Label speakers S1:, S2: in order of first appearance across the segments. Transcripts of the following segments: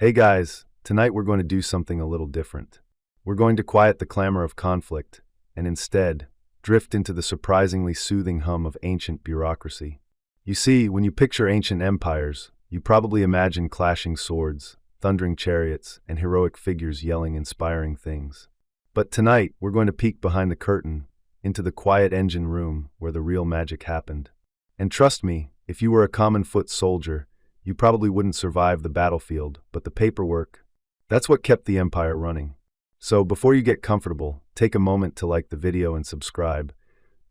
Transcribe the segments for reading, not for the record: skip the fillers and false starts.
S1: Hey guys, tonight we're going to do something a little different. We're going to quiet the clamor of conflict and instead drift into the surprisingly soothing hum of ancient bureaucracy. You see, when you picture ancient empires, you probably imagine clashing swords, thundering chariots, and heroic figures yelling inspiring things. But tonight, we're going to peek behind the curtain into the quiet engine room where the real magic happened. And trust me, if you were a common foot soldier, you probably wouldn't survive the battlefield, but the paperwork, that's what kept the empire running. So before you get comfortable, take a moment to like the video and subscribe,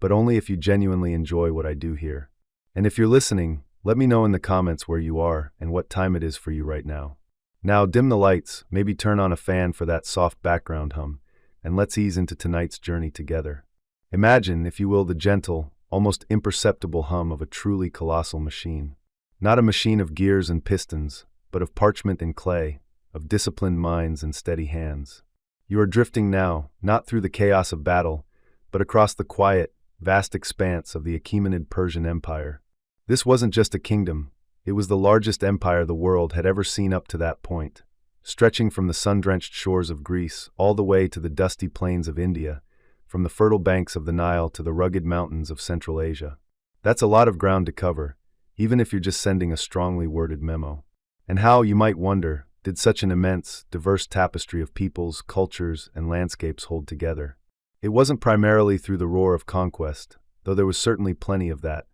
S1: but only if you genuinely enjoy what I do here. And if you're listening, let me know in the comments where you are and what time it is for you right now. Now dim the lights, maybe turn on a fan for that soft background hum, and let's ease into tonight's journey together. Imagine, if you will, the gentle, almost imperceptible hum of a truly colossal machine. Not a machine of gears and pistons, but of parchment and clay, of disciplined minds and steady hands. You are drifting now, not through the chaos of battle, but across the quiet, vast expanse of the Achaemenid Persian Empire. This wasn't just a kingdom, it was the largest empire the world had ever seen up to that point, stretching from the sun-drenched shores of Greece all the way to the dusty plains of India, from the fertile banks of the Nile to the rugged mountains of Central Asia. That's a lot of ground to cover, even if you're just sending a strongly worded memo. And how, you might wonder, did such an immense, diverse tapestry of peoples, cultures, and landscapes hold together? It wasn't primarily through the roar of conquest, though there was certainly plenty of that.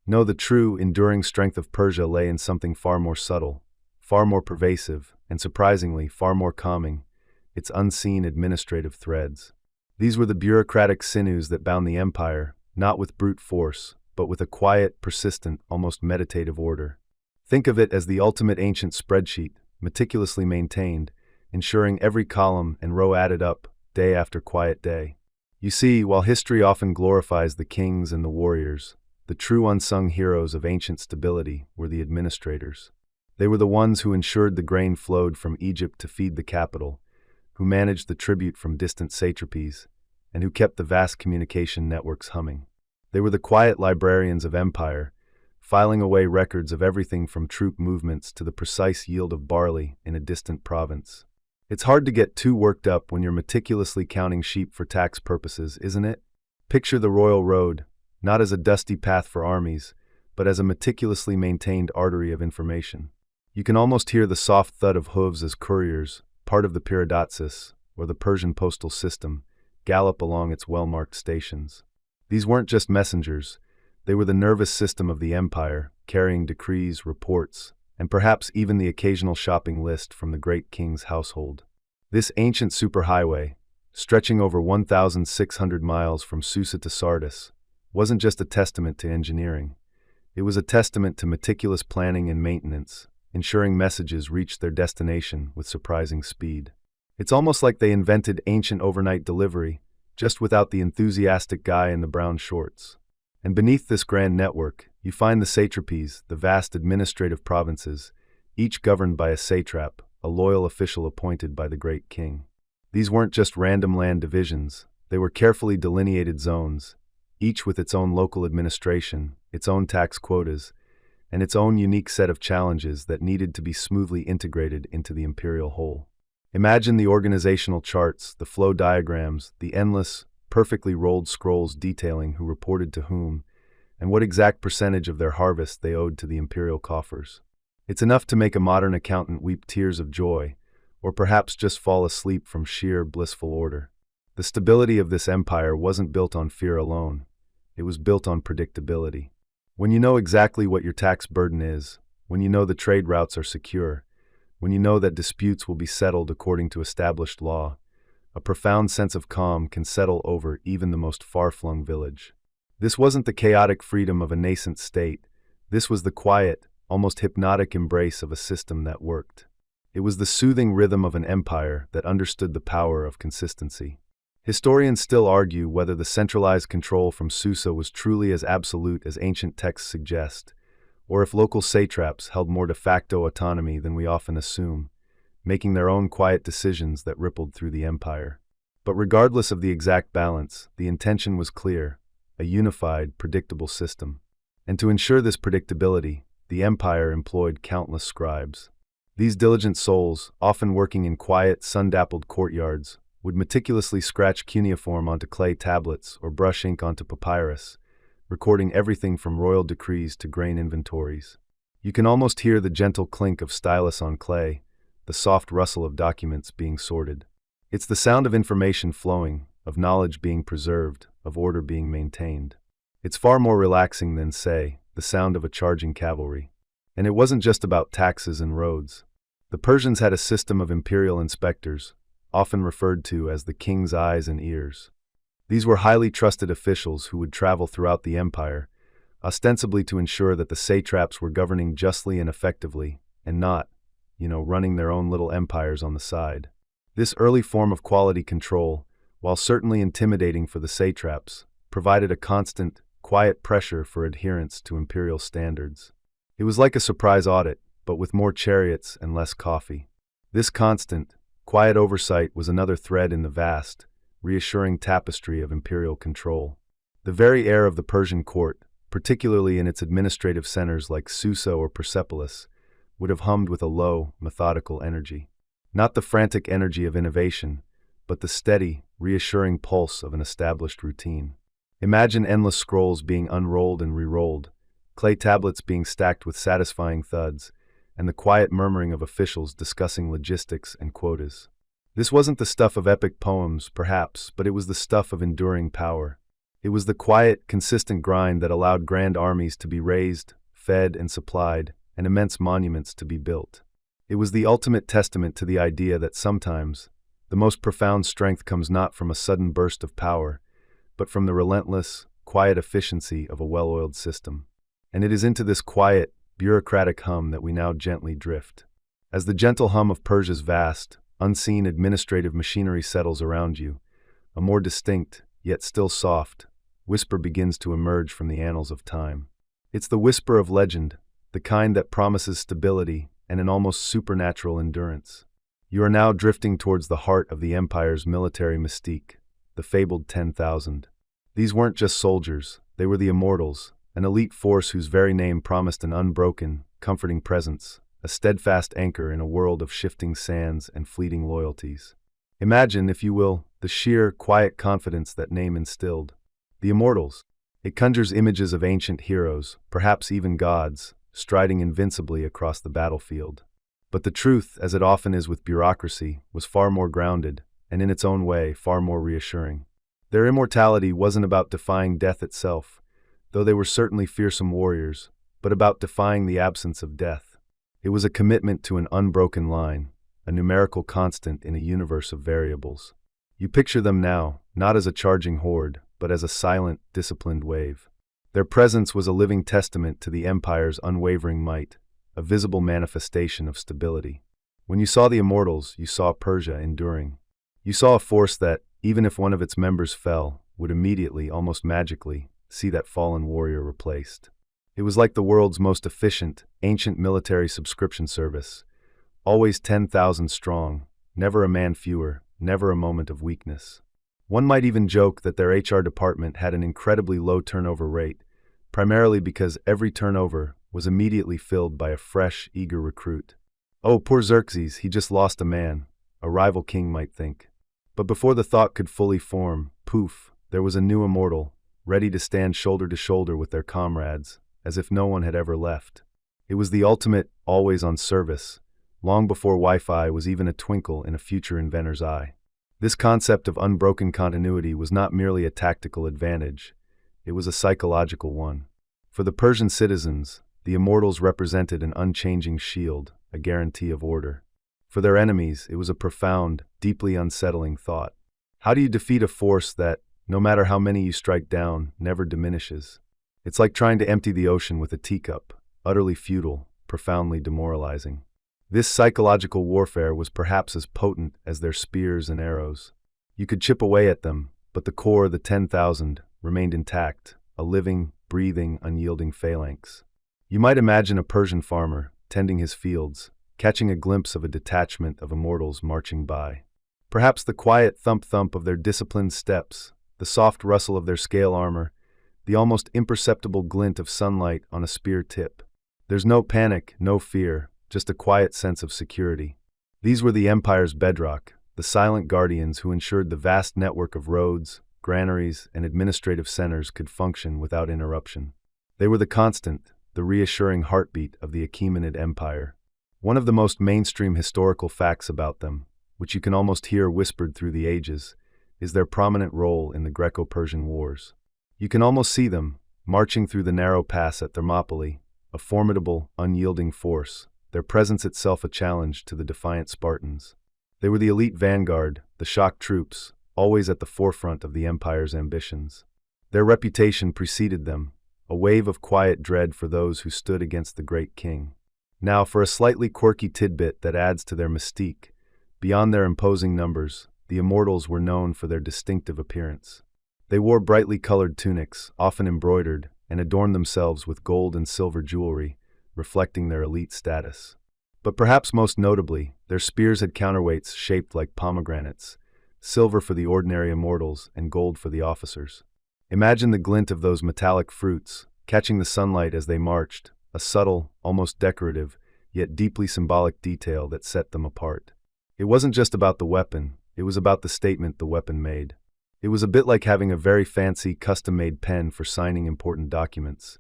S1: No, the true, enduring strength of Persia lay in something far more subtle, far more pervasive, and surprisingly, far more calming: its unseen administrative threads. These were the bureaucratic sinews that bound the empire, not with brute force, but with a quiet, persistent, almost meditative order. Think of it as the ultimate ancient spreadsheet, meticulously maintained, ensuring every column and row added up, day after quiet day. You see, while history often glorifies the kings and the warriors, the true unsung heroes of ancient stability were the administrators. They were the ones who ensured the grain flowed from Egypt to feed the capital, who managed the tribute from distant satrapies, and who kept the vast communication networks humming. They were the quiet librarians of empire, filing away records of everything from troop movements to the precise yield of barley in a distant province. It's hard to get too worked up when you're meticulously counting sheep for tax purposes, isn't it? Picture the royal road, not as a dusty path for armies, but as a meticulously maintained artery of information. You can almost hear the soft thud of hooves as couriers, part of the Bureaucracy, or the Persian postal system, gallop along its well-marked stations. These weren't just messengers, they were the nervous system of the empire, carrying decrees, reports, and perhaps even the occasional shopping list from the great king's household. This ancient superhighway, stretching over 1,600 miles from Susa to Sardis, wasn't just a testament to engineering. It was a testament to meticulous planning and maintenance, ensuring messages reached their destination with surprising speed. It's almost like they invented ancient overnight delivery, just without the enthusiastic guy in the brown shorts. And beneath this grand network, you find the satrapies, the vast administrative provinces, each governed by a satrap, a loyal official appointed by the great king. These weren't just random land divisions, they were carefully delineated zones, each with its own local administration, its own tax quotas, and its own unique set of challenges that needed to be smoothly integrated into the imperial whole. Imagine the organizational charts, the flow diagrams, the endless, perfectly rolled scrolls detailing who reported to whom, and what exact percentage of their harvest they owed to the imperial coffers. It's enough to make a modern accountant weep tears of joy, or perhaps just fall asleep from sheer blissful order. The stability of this empire wasn't built on fear alone, it was built on predictability. When you know exactly what your tax burden is, when you know the trade routes are secure, when you know that disputes will be settled according to established law, a profound sense of calm can settle over even the most far-flung village. This wasn't the chaotic freedom of a nascent state, this was the quiet, almost hypnotic embrace of a system that worked. It was the soothing rhythm of an empire that understood the power of consistency. Historians still argue whether the centralized control from Susa was truly as absolute as ancient texts suggest, or if local satraps held more de facto autonomy than we often assume, making their own quiet decisions that rippled through the empire. But regardless of the exact balance, the intention was clear: a unified, predictable system. And to ensure this predictability, the empire employed countless scribes. These diligent souls, often working in quiet, sun-dappled courtyards, would meticulously scratch cuneiform onto clay tablets or brush ink onto papyrus, recording everything from royal decrees to grain inventories. You can almost hear the gentle clink of stylus on clay, the soft rustle of documents being sorted. It's the sound of information flowing, of knowledge being preserved, of order being maintained. It's far more relaxing than, say, the sound of a charging cavalry. And it wasn't just about taxes and roads. The Persians had a system of imperial inspectors, often referred to as the king's eyes and ears. These were highly trusted officials who would travel throughout the empire, ostensibly to ensure that the satraps were governing justly and effectively, and not, running their own little empires on the side. This early form of quality control, while certainly intimidating for the satraps, provided a constant, quiet pressure for adherence to imperial standards. It was like a surprise audit, but with more chariots and less coffee. This constant, quiet oversight was another thread in the vast, reassuring tapestry of imperial control. The very air of the Persian court, particularly in its administrative centers like Susa or Persepolis, would have hummed with a low, methodical energy. Not the frantic energy of innovation, but the steady, reassuring pulse of an established routine. Imagine endless scrolls being unrolled and re-rolled, clay tablets being stacked with satisfying thuds, and the quiet murmuring of officials discussing logistics and quotas. This wasn't the stuff of epic poems, perhaps, but it was the stuff of enduring power. It was the quiet, consistent grind that allowed grand armies to be raised, fed, and supplied, and immense monuments to be built. It was the ultimate testament to the idea that sometimes the most profound strength comes not from a sudden burst of power, but from the relentless, quiet efficiency of a well-oiled system. And it is into this quiet, bureaucratic hum that we now gently drift. As the gentle hum of Persia's vast, unseen administrative machinery settles around you, a more distinct, yet still soft, whisper begins to emerge from the annals of time. It's the whisper of legend, the kind that promises stability and an almost supernatural endurance. You are now drifting towards the heart of the empire's military mystique, the fabled 10,000. These weren't just soldiers, they were the Immortals, an elite force whose very name promised an unbroken, comforting presence, a steadfast anchor in a world of shifting sands and fleeting loyalties. Imagine, if you will, the sheer, quiet confidence that name instilled. The Immortals. It conjures images of ancient heroes, perhaps even gods, striding invincibly across the battlefield. But the truth, as it often is with bureaucracy, was far more grounded, and in its own way, far more reassuring. Their immortality wasn't about defying death itself, though they were certainly fearsome warriors, but about defying the absence of death. It was a commitment to an unbroken line, a numerical constant in a universe of variables. You picture them now, not as a charging horde, but as a silent, disciplined wave. Their presence was a living testament to the empire's unwavering might, a visible manifestation of stability. When you saw the Immortals, you saw Persia enduring. You saw a force that, even if one of its members fell, would immediately, almost magically, see that fallen warrior replaced. It was like the world's most efficient, ancient military subscription service, always 10,000 strong, never a man fewer, never a moment of weakness. One might even joke that their HR department had an incredibly low turnover rate, primarily because every turnover was immediately filled by a fresh, eager recruit. Oh, poor Xerxes, he just lost a man, a rival king might think. But before the thought could fully form, poof, there was a new Immortal, ready to stand shoulder to shoulder with their comrades, as if no one had ever left. It was the ultimate, always on service, long before Wi-Fi was even a twinkle in a future inventor's eye. This concept of unbroken continuity was not merely a tactical advantage, it was a psychological one. For the Persian citizens, the Immortals represented an unchanging shield, a guarantee of order. For their enemies, it was a profound, deeply unsettling thought. How do you defeat a force that, no matter how many you strike down, never diminishes? It's like trying to empty the ocean with a teacup, utterly futile, profoundly demoralizing. This psychological warfare was perhaps as potent as their spears and arrows. You could chip away at them, but the core, the 10,000, remained intact, a living, breathing, unyielding phalanx. You might imagine a Persian farmer, tending his fields, catching a glimpse of a detachment of Immortals marching by. Perhaps the quiet thump-thump of their disciplined steps, the soft rustle of their scale armor, the almost imperceptible glint of sunlight on a spear tip. There's no panic, no fear, just a quiet sense of security. These were the empire's bedrock, the silent guardians who ensured the vast network of roads, granaries, and administrative centers could function without interruption. They were the constant, the reassuring heartbeat of the Achaemenid Empire. One of the most mainstream historical facts about them, which you can almost hear whispered through the ages, is their prominent role in the Greco-Persian Wars. You can almost see them, marching through the narrow pass at Thermopylae, a formidable, unyielding force, their presence itself a challenge to the defiant Spartans. They were the elite vanguard, the shock troops, always at the forefront of the empire's ambitions. Their reputation preceded them, a wave of quiet dread for those who stood against the great king. Now, for a slightly quirky tidbit that adds to their mystique, beyond their imposing numbers, the Immortals were known for their distinctive appearance. They wore brightly colored tunics, often embroidered, and adorned themselves with gold and silver jewelry, reflecting their elite status. But perhaps most notably, their spears had counterweights shaped like pomegranates, silver for the ordinary immortals and gold for the officers. Imagine the glint of those metallic fruits, catching the sunlight as they marched, a subtle, almost decorative, yet deeply symbolic detail that set them apart. It wasn't just about the weapon, it was about the statement the weapon made. It was a bit like having a very fancy, custom-made pen for signing important documents.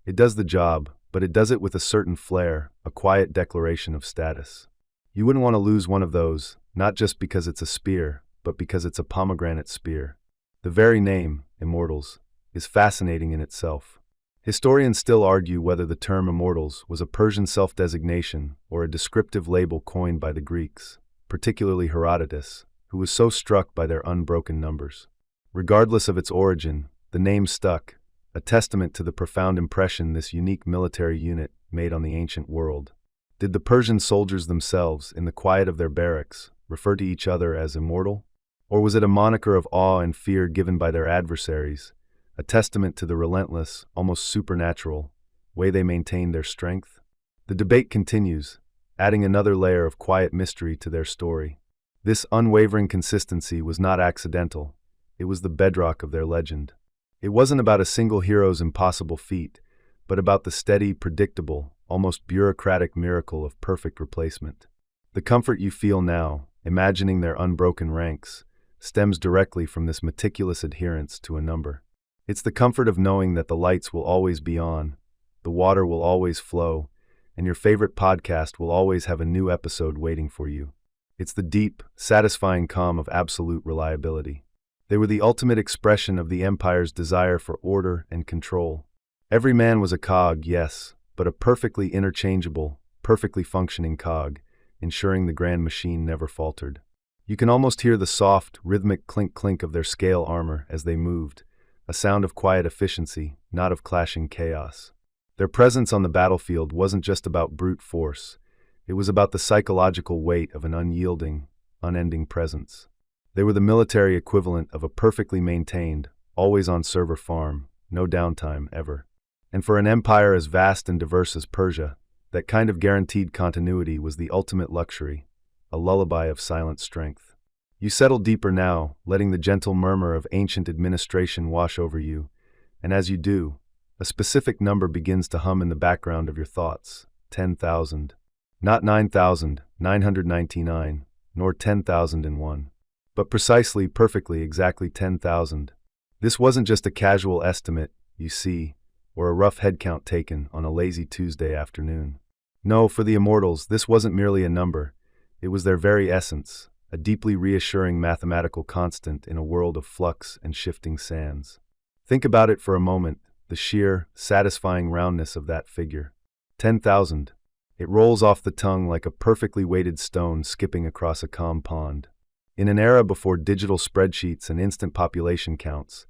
S1: It does the job, but it does it with a certain flair, a quiet declaration of status. You wouldn't want to lose one of those, not just because it's a spear, but because it's a pomegranate spear. The very name, Immortals, is fascinating in itself. Historians still argue whether the term Immortals was a Persian self-designation or a descriptive label coined by the Greeks, particularly Herodotus, who was so struck by their unbroken numbers. Regardless of its origin, the name stuck, a testament to the profound impression this unique military unit made on the ancient world. Did the Persian soldiers themselves, in the quiet of their barracks, refer to each other as immortal? Or was it a moniker of awe and fear given by their adversaries, a testament to the relentless, almost supernatural, way they maintained their strength? The debate continues, adding another layer of quiet mystery to their story. This unwavering consistency was not accidental, it was the bedrock of their legend. It wasn't about a single hero's impossible feat, but about the steady, predictable, almost bureaucratic miracle of perfect replacement. The comfort you feel now, imagining their unbroken ranks, stems directly from this meticulous adherence to a number. It's the comfort of knowing that the lights will always be on, the water will always flow, and your favorite podcast will always have a new episode waiting for you. It's the deep, satisfying calm of absolute reliability. They were the ultimate expression of the empire's desire for order and control. Every man was a cog, yes, but a perfectly interchangeable, perfectly functioning cog, ensuring the grand machine never faltered. You can almost hear the soft, rhythmic clink-clink of their scale armor as they moved, a sound of quiet efficiency, not of clashing chaos. Their presence on the battlefield wasn't just about brute force. It was about the psychological weight of an unyielding, unending presence. They were the military equivalent of a perfectly maintained, always-on-server farm, no downtime ever. And for an empire as vast and diverse as Persia, that kind of guaranteed continuity was the ultimate luxury, a lullaby of silent strength. You settle deeper now, letting the gentle murmur of ancient administration wash over you, and as you do, a specific number begins to hum in the background of your thoughts, 10,000. Not 9,999, nor 10,001, but precisely, perfectly, exactly 10,000. This wasn't just a casual estimate, you see, or a rough headcount taken on a lazy Tuesday afternoon. No, for the Immortals, this wasn't merely a number. It was their very essence, a deeply reassuring mathematical constant in a world of flux and shifting sands. Think about it for a moment, the sheer, satisfying roundness of that figure. 10,000. It rolls off the tongue like a perfectly weighted stone skipping across a calm pond. In an era before digital spreadsheets and instant population counts,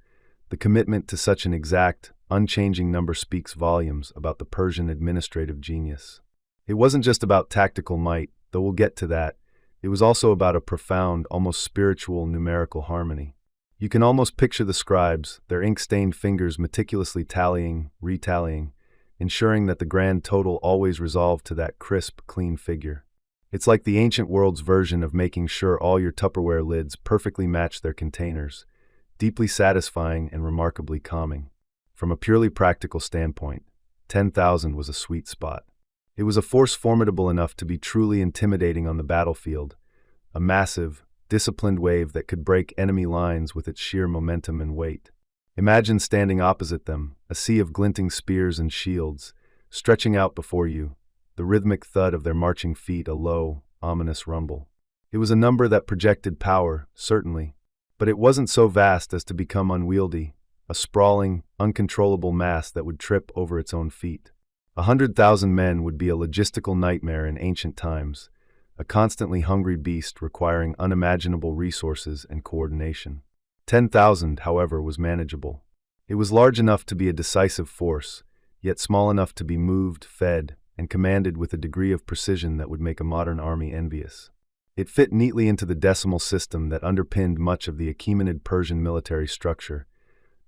S1: the commitment to such an exact, unchanging number speaks volumes about the Persian administrative genius. It wasn't just about tactical might, though we'll get to that. It was also about a profound, almost spiritual numerical harmony. You can almost picture the scribes, their ink-stained fingers meticulously tallying, retallying, ensuring that the grand total always resolved to that crisp, clean figure. It's like the ancient world's version of making sure all your Tupperware lids perfectly match their containers, deeply satisfying and remarkably calming. From a purely practical standpoint, 10,000 was a sweet spot. It was a force formidable enough to be truly intimidating on the battlefield, a massive, disciplined wave that could break enemy lines with its sheer momentum and weight. Imagine standing opposite them, a sea of glinting spears and shields, stretching out before you, the rhythmic thud of their marching feet a low, ominous rumble. It was a number that projected power, certainly, but it wasn't so vast as to become unwieldy, a sprawling, uncontrollable mass that would trip over its own feet. 100,000 men would be a logistical nightmare in ancient times, a constantly hungry beast requiring unimaginable resources and coordination. 10,000, however, was manageable. It was large enough to be a decisive force, yet small enough to be moved, fed, and commanded with a degree of precision that would make a modern army envious. It fit neatly into the decimal system that underpinned much of the Achaemenid Persian military structure,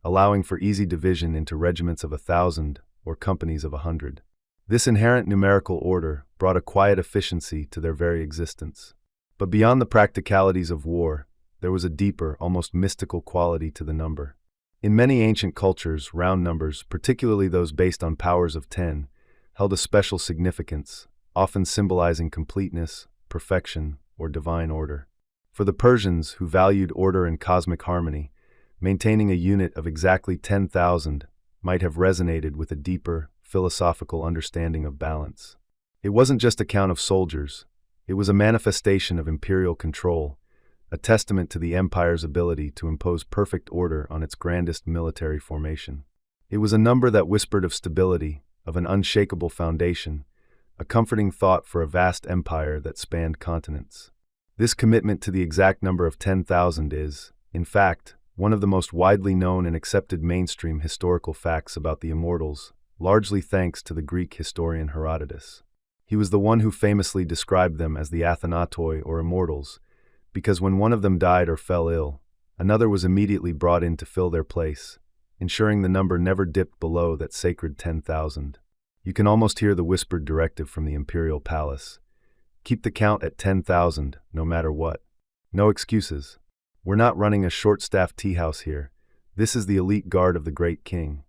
S1: allowing for easy division into regiments of 1,000 or companies of 100. This inherent numerical order brought a quiet efficiency to their very existence. But beyond the practicalities of war, there was a deeper, almost mystical quality to the number. In many ancient cultures, round numbers, particularly those based on powers of 10, held a special significance, often symbolizing completeness, perfection, or divine order. For the Persians, who valued order and cosmic harmony, maintaining a unit of exactly 10,000 might have resonated with a deeper, philosophical understanding of balance. It wasn't just a count of soldiers, it was a manifestation of imperial control, a testament to the empire's ability to impose perfect order on its grandest military formation. It was a number that whispered of stability, of an unshakable foundation, a comforting thought for a vast empire that spanned continents. This commitment to the exact number of 10,000 is, in fact, one of the most widely known and accepted mainstream historical facts about the Immortals, largely thanks to the Greek historian Herodotus. He was the one who famously described them as the Athenatoi or Immortals, because when one of them died or fell ill, another was immediately brought in to fill their place, ensuring the number never dipped below that sacred 10,000. You can almost hear the whispered directive from the imperial palace. Keep the count at 10,000, no matter what. No excuses. We're not running a short-staffed tea house here. This is the elite guard of the great king.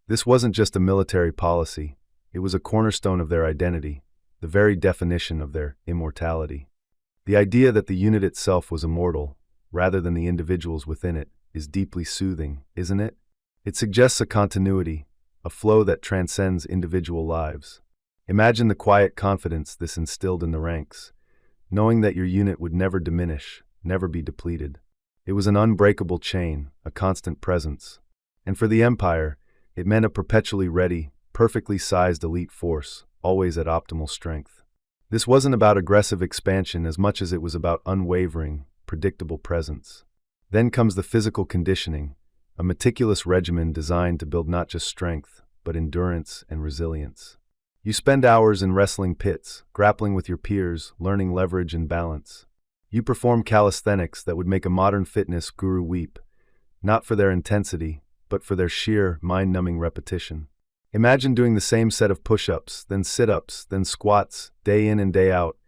S1: This wasn't just a military policy. It was a cornerstone of their identity, the very definition of their immortality. The idea that the unit itself was immortal, rather than the individuals within it, is deeply soothing, isn't it? It suggests a continuity, a flow that transcends individual lives. Imagine the quiet confidence this instilled in the ranks, knowing that your unit would never diminish, never be depleted. It was an unbreakable chain, a constant presence. And for the Empire, it meant a perpetually ready, perfectly sized elite force, always at optimal strength. This wasn't about aggressive expansion as much as it was about unwavering, predictable presence. Then comes the physical conditioning, a meticulous regimen designed to build not just strength, but endurance and resilience. You spend hours in wrestling pits, grappling with your peers, learning leverage and balance. You perform calisthenics that would make a modern fitness guru weep, not for their intensity, but for their sheer, mind-numbing repetition. Imagine doing the same set of push-ups, then sit-ups, then squats, day in and day out,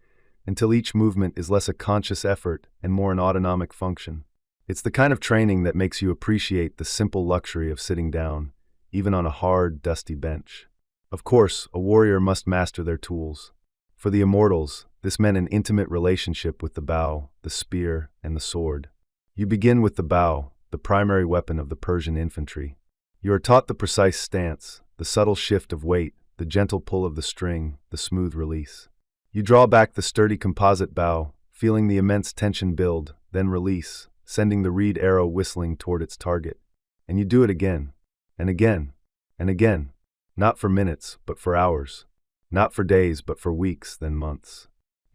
S1: until each movement is less a conscious effort and more an autonomic function. It's the kind of training that makes you appreciate the simple luxury of sitting down, even on a hard, dusty bench. Of course, a warrior must master their tools. For the Immortals, this meant an intimate relationship with the bow, the spear, and the sword. You begin with the bow, the primary weapon of the Persian infantry. You are taught the precise stance, the subtle shift of weight, the gentle pull of the string, the smooth release. You draw back the sturdy composite bow, feeling the immense tension build, then release, sending the reed arrow whistling toward its target. And you do it again, and again, and again, not for minutes, but for hours. Not for days, but for weeks, then months.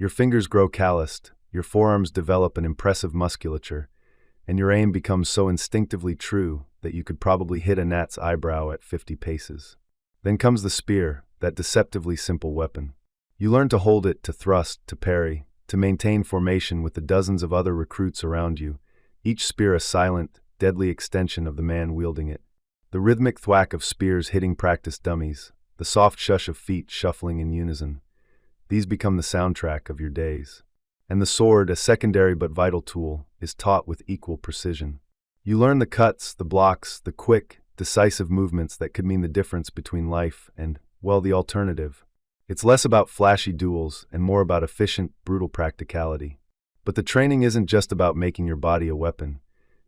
S1: Your fingers grow calloused, your forearms develop an impressive musculature, and your aim becomes so instinctively true that you could probably hit a gnat's eyebrow at 50 paces. Then comes the spear, that deceptively simple weapon. You learn to hold it, to thrust, to parry, to maintain formation with the dozens of other recruits around you, each spear a silent, deadly extension of the man wielding it. The rhythmic thwack of spears hitting practice dummies, the soft shush of feet shuffling in unison, these become the soundtrack of your days. And the sword, a secondary but vital tool, is taught with equal precision. You learn the cuts, the blocks, the quick, decisive movements that could mean the difference between life and, well, the alternative. It's less about flashy duels and more about efficient, brutal practicality. But the training isn't just about making your body a weapon.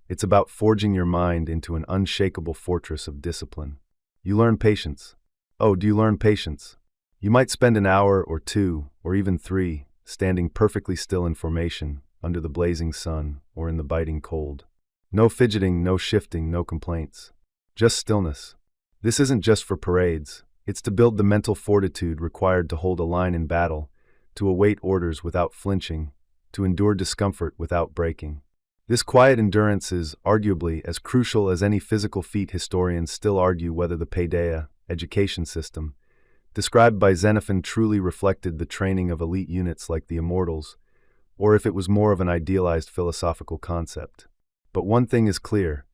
S1: It's about forging your mind into an unshakable fortress of discipline. You learn patience. Oh, do you learn patience? You might spend an hour or two, or even 3, standing perfectly still in formation, under the blazing sun, or in the biting cold. No fidgeting, no shifting, no complaints. Just stillness. This isn't just for parades. It's to build the mental fortitude required to hold a line in battle, to await orders without flinching, to endure discomfort without breaking. This quiet endurance is, arguably, as crucial as any physical feat. Historians still argue whether the Paideia education system, described by Xenophon, truly reflected the training of elite units like the Immortals, or if it was more of an idealized philosophical concept. But one thing is clear: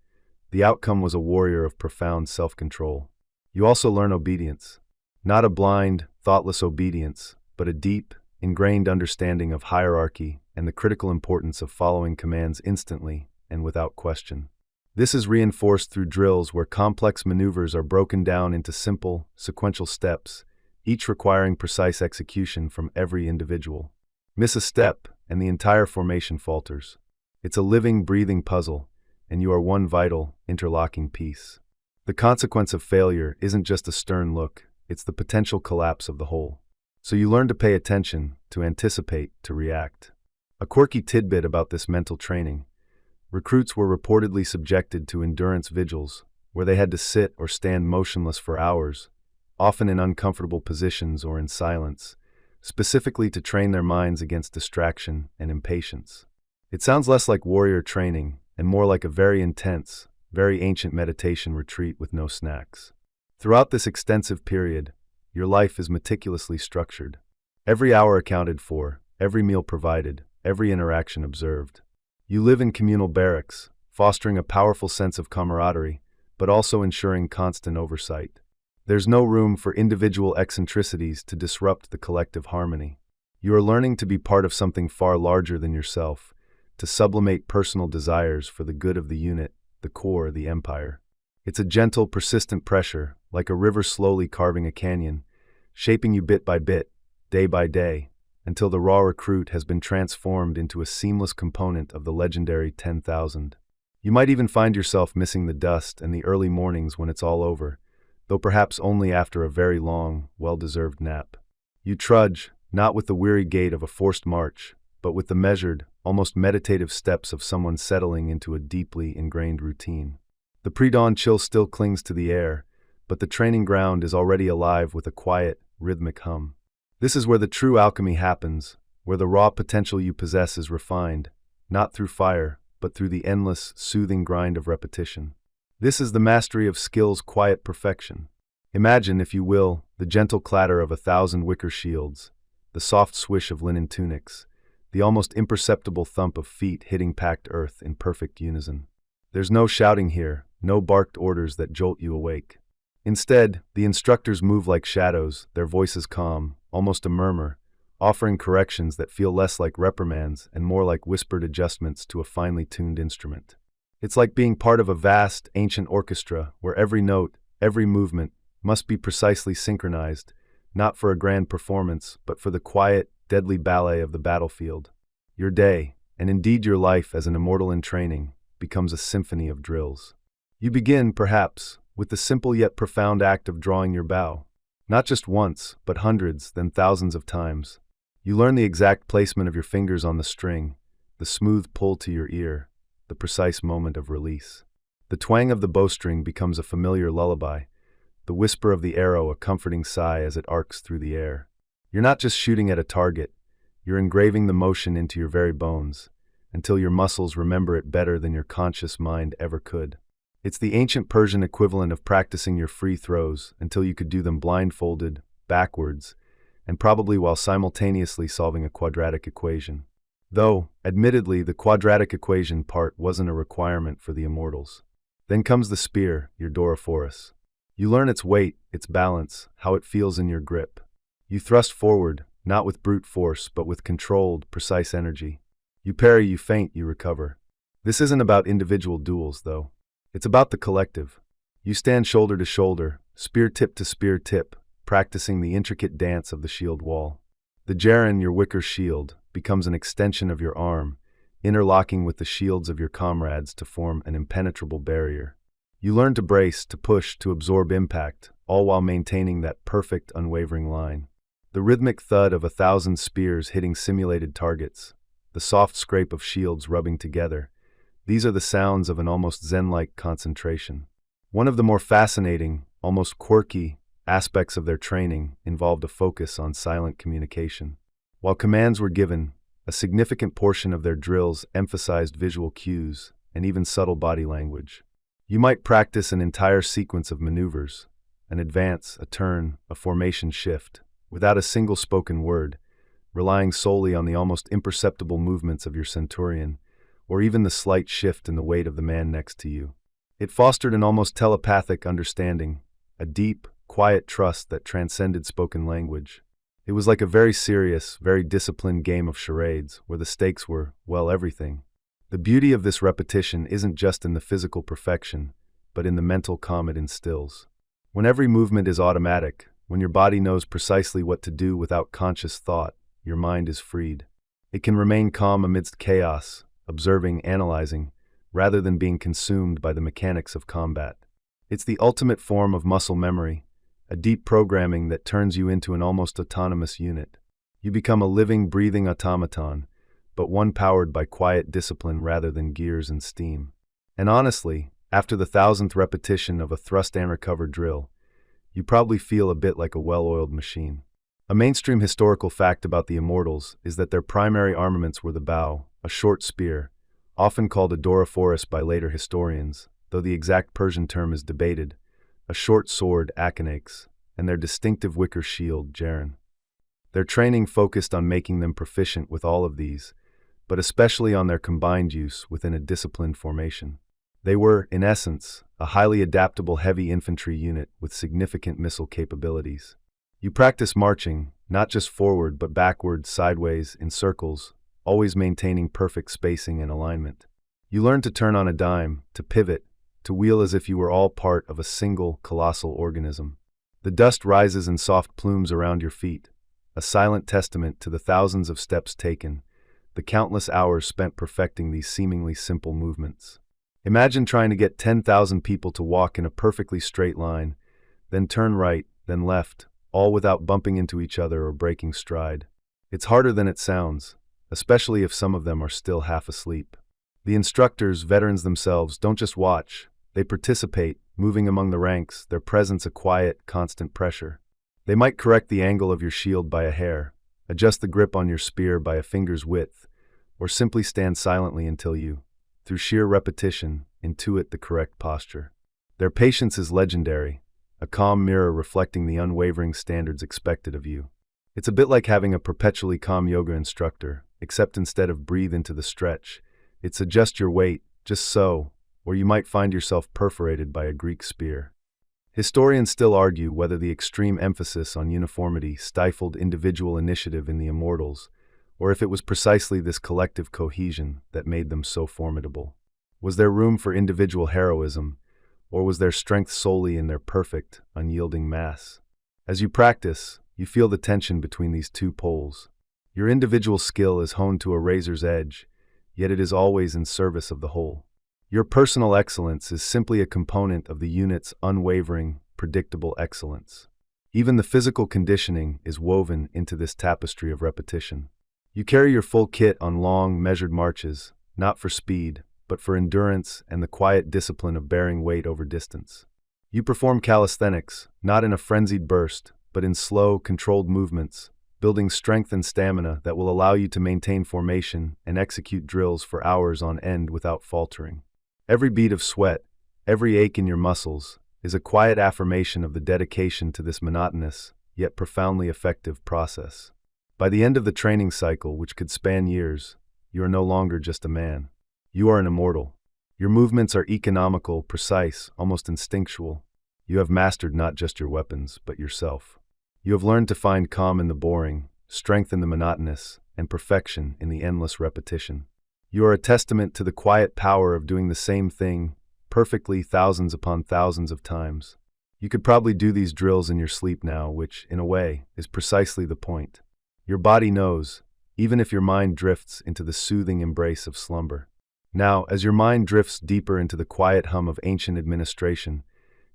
S1: the outcome was a warrior of profound self-control. You also learn obedience. Not a blind, thoughtless obedience, but a deep, ingrained understanding of hierarchy and the critical importance of following commands instantly and without question. This is reinforced through drills where complex maneuvers are broken down into simple, sequential steps, each requiring precise execution from every individual. Miss a step, and the entire formation falters. It's a living, breathing puzzle, and you are one vital, interlocking piece. The consequence of failure isn't just a stern look, it's the potential collapse of the whole. So you learn to pay attention, to anticipate, to react. A quirky tidbit about this mental training: recruits were reportedly subjected to endurance vigils, where they had to sit or stand motionless for hours, often in uncomfortable positions or in silence, specifically to train their minds against distraction and impatience. It sounds less like warrior training and more like a very intense, very ancient meditation retreat with no snacks. Throughout this extensive period, your life is meticulously structured. Every hour accounted for, every meal provided, every interaction observed. You live in communal barracks, fostering a powerful sense of camaraderie, but also ensuring constant oversight. There's no room for individual eccentricities to disrupt the collective harmony. You are learning to be part of something far larger than yourself, to sublimate personal desires for the good of the unit, the core, the empire. It's a gentle, persistent pressure, like a river slowly carving a canyon, shaping you bit by bit, day by day, until the raw recruit has been transformed into a seamless component of the legendary 10,000. You might even find yourself missing the dust and the early mornings when it's all over, though perhaps only after a very long, well-deserved nap. You trudge, not with the weary gait of a forced march, but with the measured, almost meditative steps of someone settling into a deeply ingrained routine. The pre-dawn chill still clings to the air, but the training ground is already alive with a quiet, rhythmic hum. This is where the true alchemy happens, where the raw potential you possess is refined, not through fire, but through the endless, soothing grind of repetition. This is the mastery of skill's quiet perfection. Imagine, if you will, the gentle clatter of 1,000 wicker shields, the soft swish of linen tunics, the almost imperceptible thump of feet hitting packed earth in perfect unison. There's no shouting here, no barked orders that jolt you awake. Instead, the instructors move like shadows, their voices calm, almost a murmur, offering corrections that feel less like reprimands and more like whispered adjustments to a finely tuned instrument. It's like being part of a vast, ancient orchestra where every note, every movement, must be precisely synchronized, not for a grand performance, but for the quiet, deadly ballet of the battlefield. Your day, and indeed your life as an immortal in training, becomes a symphony of drills. You begin, perhaps, with the simple yet profound act of drawing your bow. Not just once, but hundreds, then thousands of times. You learn the exact placement of your fingers on the string, the smooth pull to your ear, the precise moment of release. The twang of the bowstring becomes a familiar lullaby, the whisper of the arrow a comforting sigh as it arcs through the air. You're not just shooting at a target, you're engraving the motion into your very bones, until your muscles remember it better than your conscious mind ever could. It's the ancient Persian equivalent of practicing your free throws until you could do them blindfolded, backwards, and probably while simultaneously solving a quadratic equation. Though, admittedly, the quadratic equation part wasn't a requirement for the Immortals. Then comes the spear, your Dorophoros. You learn its weight, its balance, how it feels in your grip. You thrust forward, not with brute force, but with controlled, precise energy. You parry, you feint, you recover. This isn't about individual duels, though. It's about the collective. You stand shoulder to shoulder, spear tip to spear tip, practicing the intricate dance of the shield wall. The Jaren, your wicker shield, becomes an extension of your arm, interlocking with the shields of your comrades to form an impenetrable barrier. You learn to brace, to push, to absorb impact, all while maintaining that perfect, unwavering line. The rhythmic thud of 1,000 spears hitting simulated targets, the soft scrape of shields rubbing together, these are the sounds of an almost zen-like concentration. One of the more fascinating, almost quirky, aspects of their training involved a focus on silent communication. While commands were given, a significant portion of their drills emphasized visual cues and even subtle body language. You might practice an entire sequence of maneuvers, an advance, a turn, a formation shift, without a single spoken word, relying solely on the almost imperceptible movements of your centurion, or even the slight shift in the weight of the man next to you. It fostered an almost telepathic understanding, a deep, quiet trust that transcended spoken language. It was like a very serious, very disciplined game of charades, where the stakes were, well, everything. The beauty of this repetition isn't just in the physical perfection, but in the mental calm it instills. When every movement is automatic, when your body knows precisely what to do without conscious thought, your mind is freed. It can remain calm amidst chaos, observing, analyzing, rather than being consumed by the mechanics of combat. It's the ultimate form of muscle memory, a deep programming that turns you into an almost autonomous unit. You become a living, breathing automaton, but one powered by quiet discipline rather than gears and steam. And honestly, after the 1,000th repetition of a thrust and recover drill, you probably feel a bit like a well-oiled machine. A mainstream historical fact about the Immortals is that their primary armaments were the bow, a short spear, often called a dorophoros by later historians, though the exact Persian term is debated, a short sword, Achaemenid, and their distinctive wicker shield, Jaren. Their training focused on making them proficient with all of these, but especially on their combined use within a disciplined formation. They were, in essence, a highly adaptable heavy infantry unit with significant missile capabilities. You practice marching, not just forward but backward, sideways, in circles, always maintaining perfect spacing and alignment. You learn to turn on a dime, to pivot, to wheel as if you were all part of a single, colossal organism. The dust rises in soft plumes around your feet, a silent testament to the thousands of steps taken, the countless hours spent perfecting these seemingly simple movements. Imagine trying to get 10,000 people to walk in a perfectly straight line, then turn right, then left, all without bumping into each other or breaking stride. It's harder than it sounds, especially if some of them are still half asleep. The instructors, veterans themselves, don't just watch, they participate, moving among the ranks, their presence a quiet, constant pressure. They might correct the angle of your shield by a hair, adjust the grip on your spear by a finger's width, or simply stand silently until you, through sheer repetition, intuit the correct posture. Their patience is legendary, a calm mirror reflecting the unwavering standards expected of you. It's a bit like having a perpetually calm yoga instructor, except instead of breathe into the stretch, it's adjust your weight, just so, or you might find yourself perforated by a Greek spear. Historians still argue whether the extreme emphasis on uniformity stifled individual initiative in the Immortals, or if it was precisely this collective cohesion that made them so formidable. Was there room for individual heroism, or was their strength solely in their perfect, unyielding mass? As you practice, you feel the tension between these two poles. Your individual skill is honed to a razor's edge, yet it is always in service of the whole. Your personal excellence is simply a component of the unit's unwavering, predictable excellence. Even the physical conditioning is woven into this tapestry of repetition. You carry your full kit on long, measured marches, not for speed, but for endurance and the quiet discipline of bearing weight over distance. You perform calisthenics, not in a frenzied burst, but in slow, controlled movements, building strength and stamina that will allow you to maintain formation and execute drills for hours on end without faltering. Every bead of sweat, every ache in your muscles, is a quiet affirmation of the dedication to this monotonous, yet profoundly effective process. By the end of the training cycle, which could span years, you are no longer just a man. You are an immortal. Your movements are economical, precise, almost instinctual. You have mastered not just your weapons, but yourself. You have learned to find calm in the boring, strength in the monotonous, and perfection in the endless repetition. You are a testament to the quiet power of doing the same thing perfectly thousands upon thousands of times. You could probably do these drills in your sleep now, which, in a way, is precisely the point. Your body knows, even if your mind drifts into the soothing embrace of slumber. Now, as your mind drifts deeper into the quiet hum of ancient administration,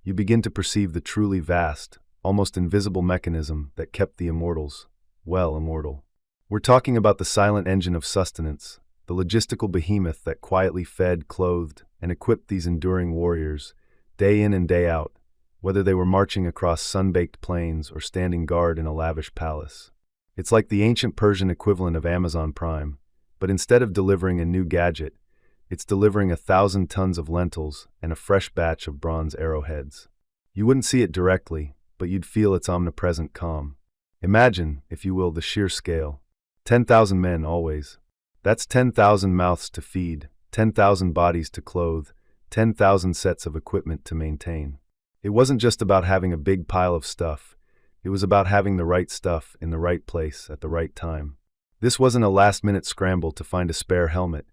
S1: you begin to perceive the truly vast, almost invisible mechanism that kept the Immortals, well, immortal. We're talking about the silent engine of sustenance, the logistical behemoth that quietly fed, clothed, and equipped these enduring warriors, day in and day out, whether they were marching across sun-baked plains or standing guard in a lavish palace. It's like the ancient Persian equivalent of Amazon Prime, but instead of delivering a new gadget, it's delivering 1,000 tons of lentils and a fresh batch of bronze arrowheads. You wouldn't see it directly, but you'd feel its omnipresent calm. Imagine, if you will, the sheer scale. 10,000 men always. That's 10,000 mouths to feed, 10,000 bodies to clothe, 10,000 sets of equipment to maintain. It wasn't just about having a big pile of stuff. It was about having the right stuff in the right place at the right time. This wasn't a last-minute scramble to find a spare helmet.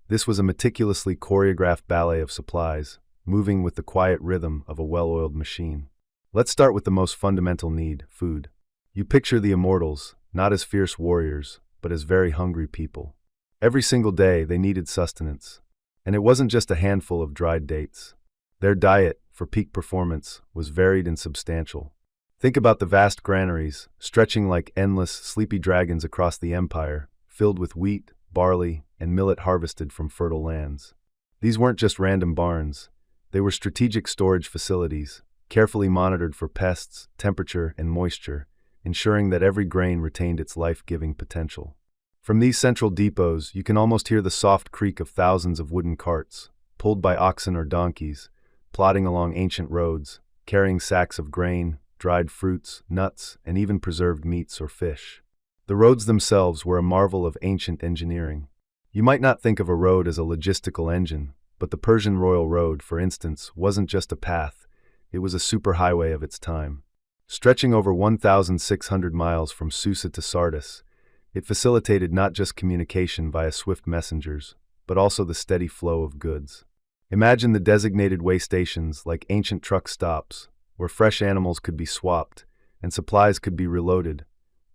S1: This was a meticulously choreographed ballet of supplies, moving with the quiet rhythm of a well-oiled machine. Let's start with the most fundamental need, food. You picture the Immortals, not as fierce warriors, but as very hungry people. Every single day they needed sustenance. And it wasn't just a handful of dried dates. Their diet, for peak performance, was varied and substantial. Think about the vast granaries, stretching like endless, sleepy dragons across the empire, filled with wheat, barley, and millet harvested from fertile lands. These weren't just random barns. They were strategic storage facilities, carefully monitored for pests, temperature, and moisture, ensuring that every grain retained its life-giving potential. From these central depots, you can almost hear the soft creak of thousands of wooden carts, pulled by oxen or donkeys, plodding along ancient roads, carrying sacks of grain, dried fruits, nuts, and even preserved meats or fish. The roads themselves were a marvel of ancient engineering. You might not think of a road as a logistical engine, but the Persian Royal Road, for instance, wasn't just a path, it was a superhighway of its time. Stretching over 1,600 miles from Susa to Sardis, it facilitated not just communication via swift messengers, but also the steady flow of goods. Imagine the designated way stations like ancient truck stops, where fresh animals could be swapped and supplies could be reloaded,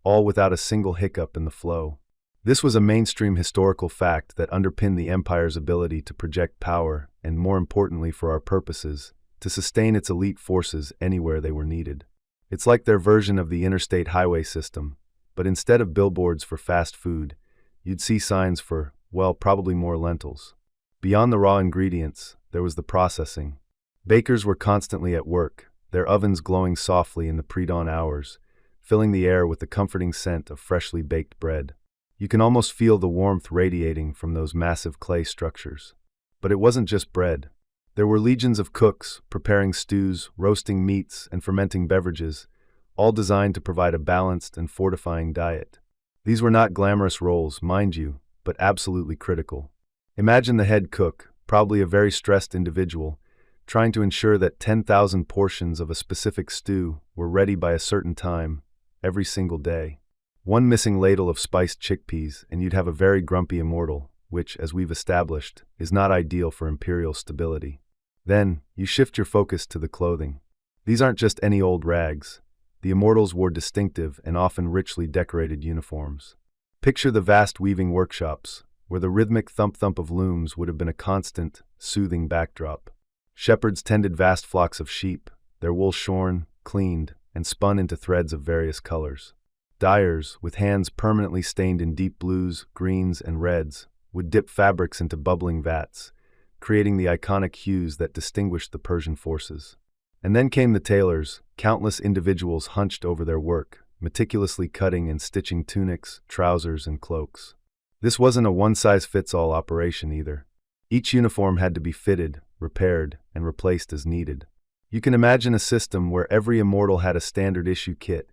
S1: all without a single hiccup in the flow. This was a mainstream historical fact that underpinned the empire's ability to project power and, more importantly for our purposes, to sustain its elite forces anywhere they were needed. It's like their version of the interstate highway system, but instead of billboards for fast food, you'd see signs for, well, probably more lentils. Beyond the raw ingredients, there was the processing. Bakers were constantly at work, their ovens glowing softly in the pre-dawn hours, filling the air with the comforting scent of freshly baked bread. You can almost feel the warmth radiating from those massive clay structures. But it wasn't just bread. There were legions of cooks, preparing stews, roasting meats, and fermenting beverages, all designed to provide a balanced and fortifying diet. These were not glamorous roles, mind you, but absolutely critical. Imagine the head cook, probably a very stressed individual, trying to ensure that 10,000 portions of a specific stew were ready by a certain time, every single day. One missing ladle of spiced chickpeas, and you'd have a very grumpy immortal, which, as we've established, is not ideal for imperial stability. Then, you shift your focus to the clothing. These aren't just any old rags. The Immortals wore distinctive and often richly decorated uniforms. Picture the vast weaving workshops, where the rhythmic thump-thump of looms would have been a constant, soothing backdrop. Shepherds tended vast flocks of sheep, their wool shorn, cleaned, and spun into threads of various colors. Dyers, with hands permanently stained in deep blues, greens, and reds, would dip fabrics into bubbling vats, creating the iconic hues that distinguished the Persian forces. And then came the tailors, countless individuals hunched over their work, meticulously cutting and stitching tunics, trousers, and cloaks. This wasn't a one-size-fits-all operation either. Each uniform had to be fitted, repaired, and replaced as needed. You can imagine a system where every immortal had a standard-issue kit,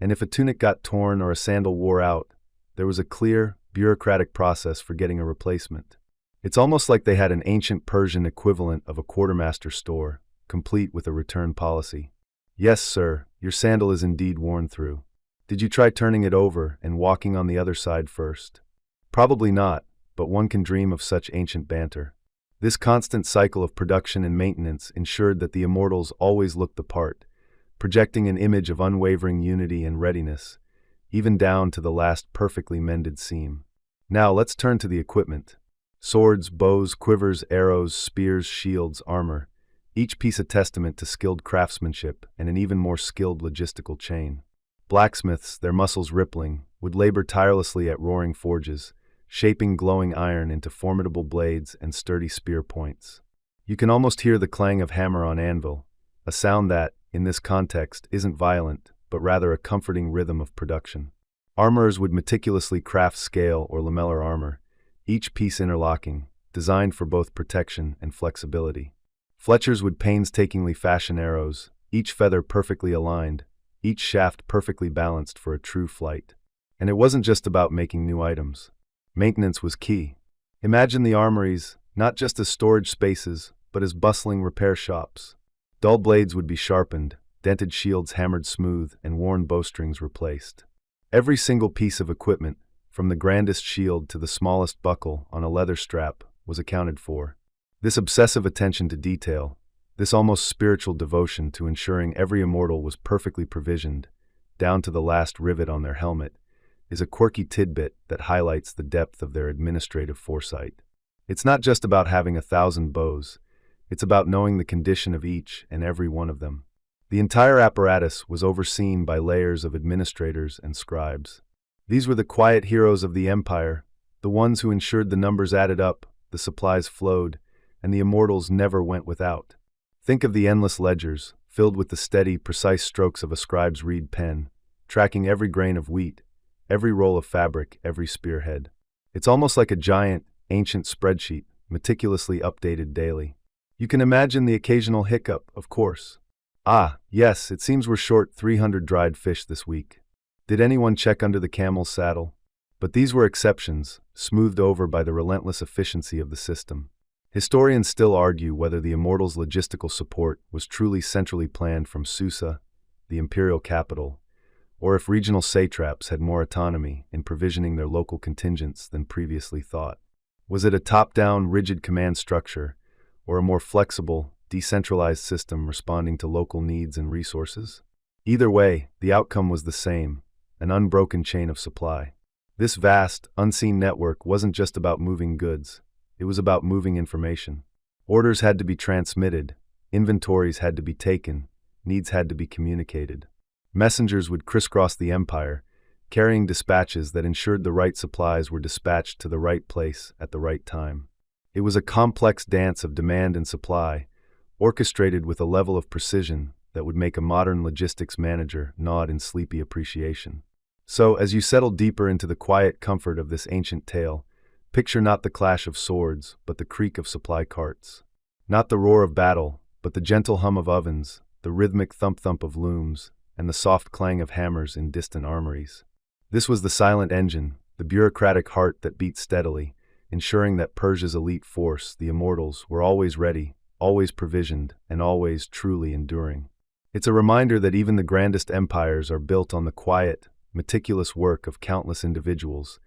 S1: and if a tunic got torn or a sandal wore out, there was a clear, bureaucratic process for getting a replacement. It's almost like they had an ancient Persian equivalent of a quartermaster store, complete with a return policy. Yes, sir, your sandal is indeed worn through. Did you try turning it over and walking on the other side first? Probably not, but one can dream of such ancient banter. This constant cycle of production and maintenance ensured that the Immortals always looked the part, projecting an image of unwavering unity and readiness, even down to the last perfectly mended seam. Now let's turn to the equipment. Swords, bows, quivers, arrows, spears, shields, armor, each piece a testament to skilled craftsmanship and an even more skilled logistical chain. Blacksmiths, their muscles rippling, would labor tirelessly at roaring forges, shaping glowing iron into formidable blades and sturdy spear points. You can almost hear the clang of hammer on anvil, a sound that, in this context, isn't violent, but rather a comforting rhythm of production. Armorers would meticulously craft scale or lamellar armor, each piece interlocking, designed for both protection and flexibility. Fletchers would painstakingly fashion arrows, each feather perfectly aligned, each shaft perfectly balanced for a true flight. And it wasn't just about making new items. Maintenance was key. Imagine the armories, not just as storage spaces, but as bustling repair shops. Dull blades would be sharpened, dented shields hammered smooth, and worn bowstrings replaced. Every single piece of equipment, from the grandest shield to the smallest buckle on a leather strap, was accounted for. This obsessive attention to detail, this almost spiritual devotion to ensuring every immortal was perfectly provisioned, down to the last rivet on their helmet, is a quirky tidbit that highlights the depth of their administrative foresight. It's not just about having 1,000 bows, it's about knowing the condition of each and every one of them. The entire apparatus was overseen by layers of administrators and scribes. These were the quiet heroes of the empire, the ones who ensured the numbers added up, the supplies flowed, and the immortals never went without. Think of the endless ledgers, filled with the steady, precise strokes of a scribe's reed pen, tracking every grain of wheat, every roll of fabric, every spearhead. It's almost like a giant, ancient spreadsheet, meticulously updated daily. You can imagine the occasional hiccup, of course. Ah, yes, it seems we're short 300 dried fish this week. Did anyone check under the camel's saddle? But these were exceptions, smoothed over by the relentless efficiency of the system. Historians still argue whether the Immortals' logistical support was truly centrally planned from Susa, the imperial capital, or if regional satraps had more autonomy in provisioning their local contingents than previously thought. Was it a top-down, rigid command structure, or a more flexible, decentralized system responding to local needs and resources? Either way, the outcome was the same, an unbroken chain of supply. This vast, unseen network wasn't just about moving goods, it was about moving information. Orders had to be transmitted, inventories had to be taken, needs had to be communicated. Messengers would crisscross the empire, carrying dispatches that ensured the right supplies were dispatched to the right place at the right time. It was a complex dance of demand and supply, orchestrated with a level of precision that would make a modern logistics manager nod in sleepy appreciation. So, as you settle deeper into the quiet comfort of this ancient tale, picture not the clash of swords, but the creak of supply carts. Not the roar of battle, but the gentle hum of ovens, the rhythmic thump-thump of looms, and the soft clang of hammers in distant armories. This was the silent engine, the bureaucratic heart that beat steadily, ensuring that Persia's elite force, the Immortals, were always ready, always provisioned, and always truly enduring. It's a reminder that even the grandest empires are built on the quiet, meticulous work of countless individuals,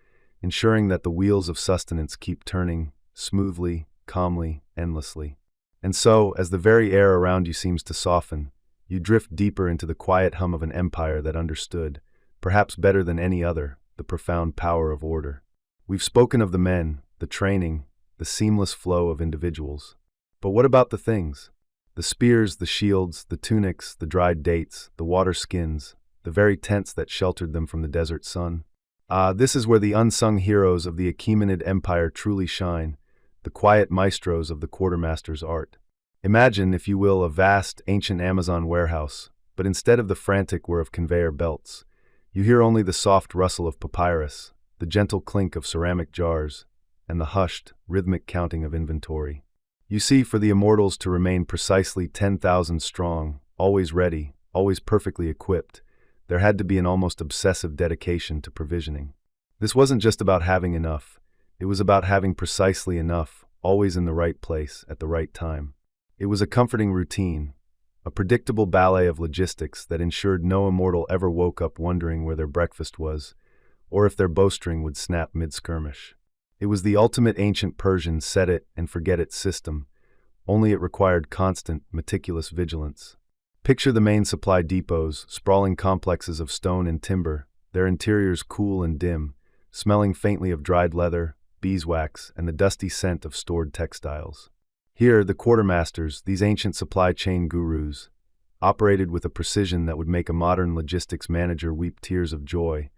S1: ensuring that the wheels of sustenance keep turning, smoothly, calmly, endlessly. And so, as the very air around you seems to soften, you drift deeper into the quiet hum of an empire that understood, perhaps better than any other, the profound power of order. We've spoken of the men, the training, the seamless flow of individuals. But what about the things? The spears, the shields, the tunics, the dried dates, the water skins, the very tents that sheltered them from the desert sun? This is where the unsung heroes of the Achaemenid Empire truly shine, the quiet maestros of the quartermaster's art. Imagine, if you will, a vast, ancient Amazon warehouse, but instead of the frantic whir of conveyor belts, you hear only the soft rustle of papyrus, the gentle clink of ceramic jars, and the hushed, rhythmic counting of inventory. You see, for the Immortals to remain precisely 10,000 strong, always ready, always perfectly equipped, there had to be an almost obsessive dedication to provisioning. This wasn't just about having enough, it was about having precisely enough, always in the right place, at the right time. It was a comforting routine, a predictable ballet of logistics that ensured no immortal ever woke up wondering where their breakfast was, or if their bowstring would snap mid-skirmish. It was the ultimate ancient Persian set-it-and-forget-it system, only it required constant, meticulous vigilance. Picture the main supply depots, sprawling complexes of stone and timber, their interiors cool and dim, smelling faintly of dried leather, beeswax, and the dusty scent of stored textiles. Here, the quartermasters, these ancient supply chain gurus, operated with a precision that would make a modern logistics manager weep tears of joy,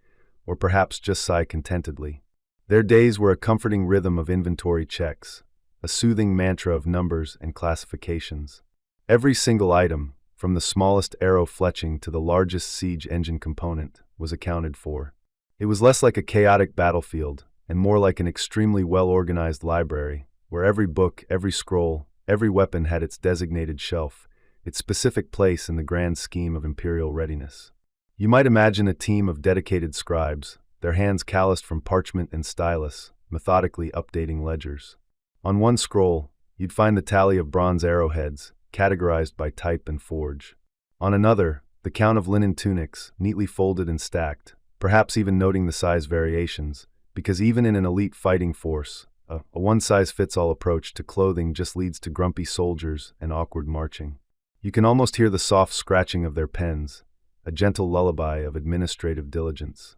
S1: or perhaps just sigh contentedly. Their days were a comforting rhythm of inventory checks, a soothing mantra of numbers and classifications. Every single item, from the smallest arrow fletching to the largest siege engine component, was accounted for. It was less like a chaotic battlefield, and more like an extremely well-organized library, where every book, every scroll, every weapon had its designated shelf, its specific place in the grand scheme of imperial readiness. You might imagine a team of dedicated scribes, their hands calloused from parchment and stylus, methodically updating ledgers. On one scroll, you'd find the tally of bronze arrowheads, categorized by type and forge. On another, the count of linen tunics, neatly folded and stacked, perhaps even noting the size variations, because even in an elite fighting force, a one-size-fits-all approach to clothing just leads to grumpy soldiers and awkward marching. You can almost hear the soft scratching of their pens, a gentle lullaby of administrative diligence.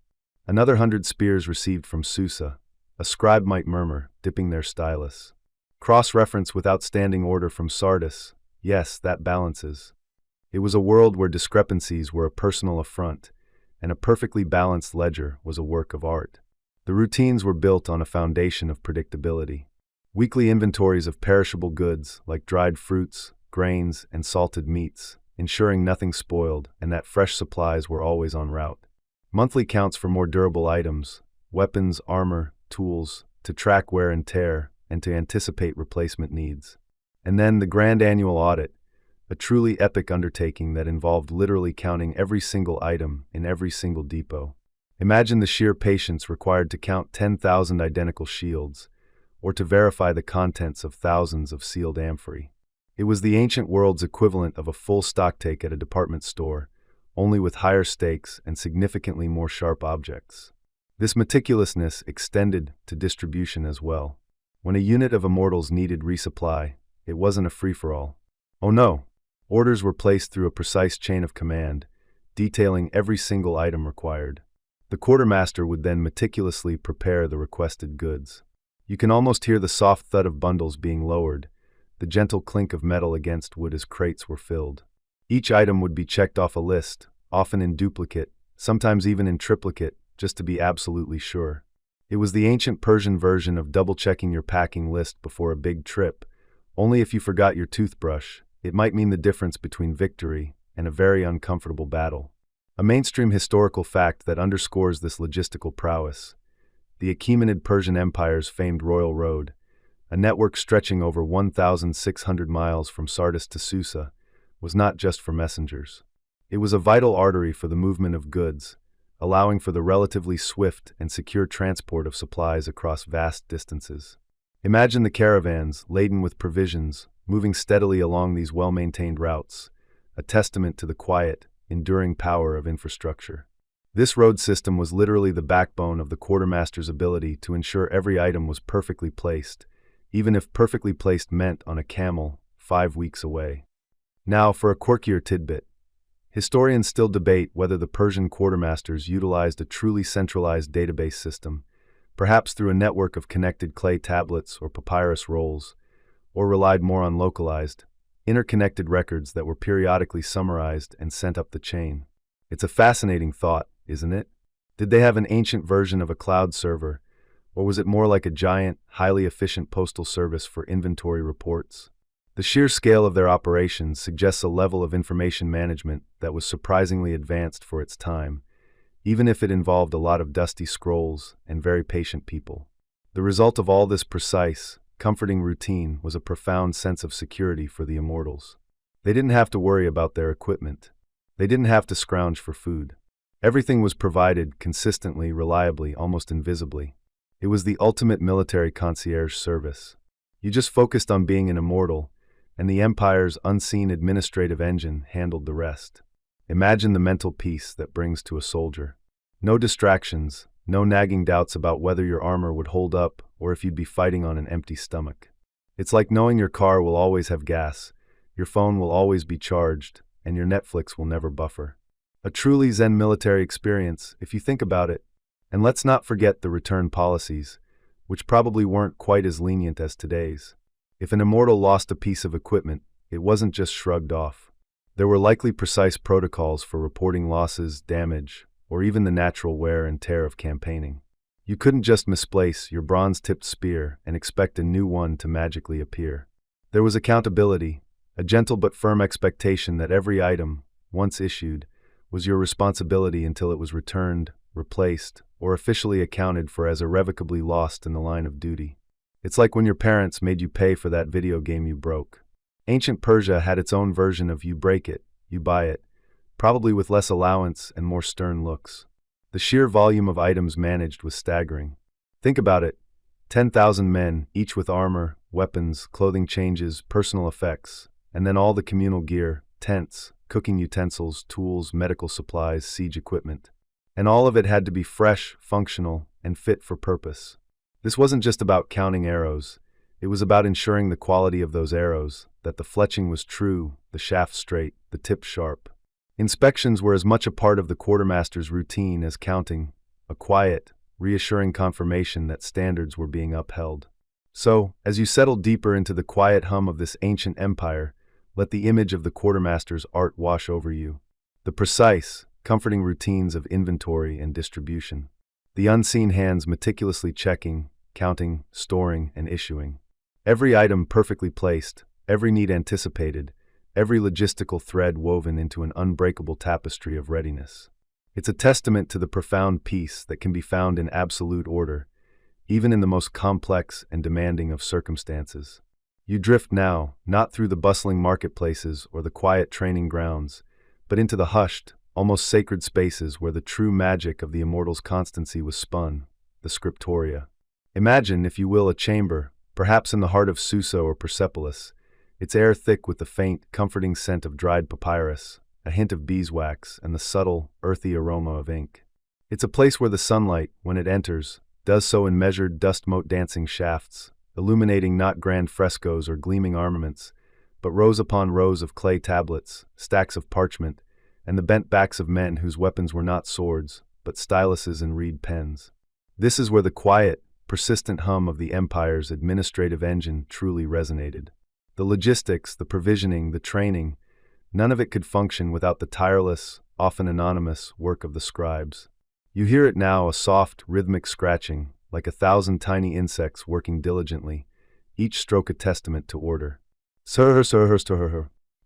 S1: Another 100 spears received from Susa, a scribe might murmur, dipping their stylus. Cross-reference with outstanding order from Sardis, yes, that balances. It was a world where discrepancies were a personal affront, and a perfectly balanced ledger was a work of art. The routines were built on a foundation of predictability. Weekly inventories of perishable goods, like dried fruits, grains, and salted meats, ensuring nothing spoiled and that fresh supplies were always en route. Monthly counts for more durable items, weapons, armor, tools, to track wear and tear, and to anticipate replacement needs. And then the grand annual audit, a truly epic undertaking that involved literally counting every single item in every single depot. Imagine the sheer patience required to count 10,000 identical shields, or to verify the contents of thousands of sealed amphorae. It was the ancient world's equivalent of a full stocktake at a department store, only with higher stakes and significantly more sharp objects. This meticulousness extended to distribution as well. When a unit of Immortals needed resupply, it wasn't a free-for-all. Oh no! Orders were placed through a precise chain of command, detailing every single item required. The quartermaster would then meticulously prepare the requested goods. You can almost hear the soft thud of bundles being lowered, the gentle clink of metal against wood as crates were filled. Each item would be checked off a list, often in duplicate, sometimes even in triplicate, just to be absolutely sure. It was the ancient Persian version of double-checking your packing list before a big trip. Only if you forgot your toothbrush, it might mean the difference between victory and a very uncomfortable battle. A mainstream historical fact that underscores this logistical prowess: the Achaemenid Persian Empire's famed Royal Road, a network stretching over 1,600 miles from Sardis to Susa, was not just for messengers. It was a vital artery for the movement of goods, allowing for the relatively swift and secure transport of supplies across vast distances. Imagine the caravans, laden with provisions, moving steadily along these well-maintained routes, a testament to the quiet, enduring power of infrastructure. This road system was literally the backbone of the quartermaster's ability to ensure every item was perfectly placed, even if perfectly placed meant on a camel 5 weeks away. Now, for a quirkier tidbit. Historians still debate whether the Persian quartermasters utilized a truly centralized database system, perhaps through a network of connected clay tablets or papyrus rolls, or relied more on localized, interconnected records that were periodically summarized and sent up the chain. It's a fascinating thought, isn't it? Did they have an ancient version of a cloud server, or was it more like a giant, highly efficient postal service for inventory reports? The sheer scale of their operations suggests a level of information management that was surprisingly advanced for its time, even if it involved a lot of dusty scrolls and very patient people. The result of all this precise, comforting routine was a profound sense of security for the Immortals. They didn't have to worry about their equipment. They didn't have to scrounge for food. Everything was provided consistently, reliably, almost invisibly. It was the ultimate military concierge service. You just focused on being an Immortal, and the Empire's unseen administrative engine handled the rest. Imagine the mental peace that brings to a soldier. No distractions, no nagging doubts about whether your armor would hold up or if you'd be fighting on an empty stomach. It's like knowing your car will always have gas, your phone will always be charged, and your Netflix will never buffer. A truly Zen military experience, if you think about it. And let's not forget the return policies, which probably weren't quite as lenient as today's. If an immortal lost a piece of equipment, it wasn't just shrugged off. There were likely precise protocols for reporting losses, damage, or even the natural wear and tear of campaigning. You couldn't just misplace your bronze-tipped spear and expect a new one to magically appear. There was accountability, a gentle but firm expectation that every item, once issued, was your responsibility until it was returned, replaced, or officially accounted for as irrevocably lost in the line of duty. It's like when your parents made you pay for that video game you broke. Ancient Persia had its own version of you break it, you buy it, probably with less allowance and more stern looks. The sheer volume of items managed was staggering. Think about it, 10,000 men, each with armor, weapons, clothing changes, personal effects, and then all the communal gear, tents, cooking utensils, tools, medical supplies, siege equipment. And all of it had to be fresh, functional, and fit for purpose. This wasn't just about counting arrows. It was about ensuring the quality of those arrows, that the fletching was true, the shaft straight, the tip sharp. Inspections were as much a part of the quartermaster's routine as counting, a quiet, reassuring confirmation that standards were being upheld. So, as you settle deeper into the quiet hum of this ancient empire, let the image of the quartermaster's art wash over you. The precise, comforting routines of inventory and distribution. The unseen hands meticulously checking, counting, storing, and issuing. Every item perfectly placed, every need anticipated, every logistical thread woven into an unbreakable tapestry of readiness. It's a testament to the profound peace that can be found in absolute order, even in the most complex and demanding of circumstances. You drift now, not through the bustling marketplaces or the quiet training grounds, but into the hushed, almost sacred spaces where the true magic of the Immortals' constancy was spun, the scriptoria. Imagine, if you will, a chamber, perhaps in the heart of Susa or Persepolis, its air thick with the faint, comforting scent of dried papyrus, a hint of beeswax, and the subtle, earthy aroma of ink. It's a place where the sunlight, when it enters, does so in measured dust-mote dancing shafts, illuminating not grand frescoes or gleaming armaments, but rows upon rows of clay tablets, stacks of parchment, and the bent backs of men whose weapons were not swords, but styluses and reed pens. This is where the quiet, persistent hum of the empire's administrative engine truly resonated. The logistics, the provisioning, the training, none of it could function without the tireless, often anonymous, work of the scribes. You hear it now, a soft, rhythmic scratching, like 1,000 tiny insects working diligently, each stroke a testament to order. Sir.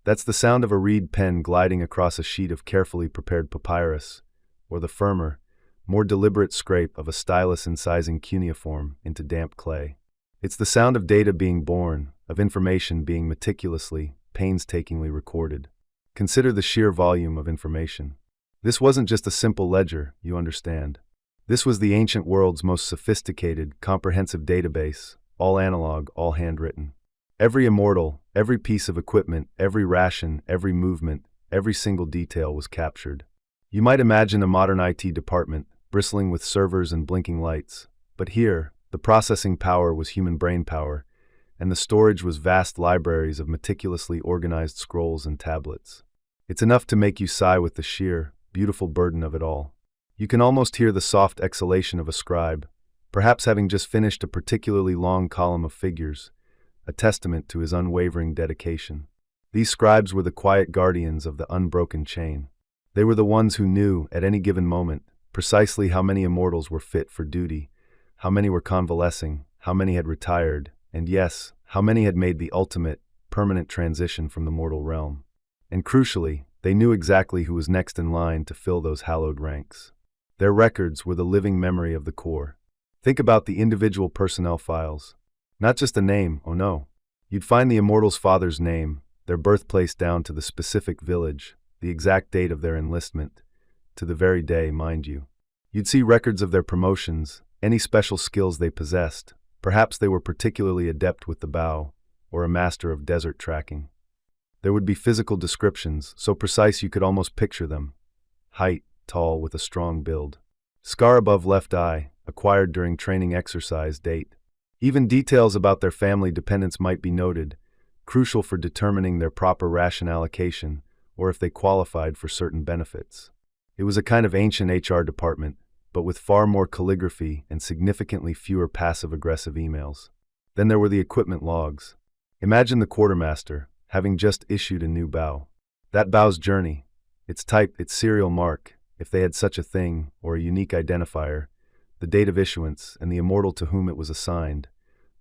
S1: That's the sound of a reed pen gliding across a sheet of carefully prepared papyrus, or the firmer, more deliberate scrape of a stylus incising cuneiform into damp clay. It's the sound of data being born, of information being meticulously, painstakingly recorded. Consider the sheer volume of information. This wasn't just a simple ledger, you understand. This was the ancient world's most sophisticated, comprehensive database, all analog, all handwritten. Every immortal, every piece of equipment, every ration, every movement, every single detail was captured. You might imagine a modern IT department, bristling with servers and blinking lights, but here, the processing power was human brain power, and the storage was vast libraries of meticulously organized scrolls and tablets. It's enough to make you sigh with the sheer, beautiful burden of it all. You can almost hear the soft exhalation of a scribe, perhaps having just finished a particularly long column of figures, a testament to his unwavering dedication. These scribes were the quiet guardians of the unbroken chain. They were the ones who knew, at any given moment, precisely how many immortals were fit for duty, how many were convalescing, how many had retired, and yes, how many had made the ultimate, permanent transition from the mortal realm. And crucially, they knew exactly who was next in line to fill those hallowed ranks. Their records were the living memory of the Corps. Think about the individual personnel files. Not just a name, oh no. You'd find the Immortal's father's name, their birthplace down to the specific village, the exact date of their enlistment, to the very day, mind you. You'd see records of their promotions, any special skills they possessed. Perhaps they were particularly adept with the bow, or a master of desert tracking. There would be physical descriptions, so precise you could almost picture them. Height, tall, with a strong build. Scar above left eye, acquired during training exercise. Date. Even details about their family dependents might be noted, crucial for determining their proper ration allocation or if they qualified for certain benefits. It was a kind of ancient HR department, but with far more calligraphy and significantly fewer passive-aggressive emails. Then there were the equipment logs. Imagine the quartermaster, having just issued a new bow. That bow's journey, its type, its serial mark, if they had such a thing, or a unique identifier, the date of issuance, and the immortal to whom it was assigned,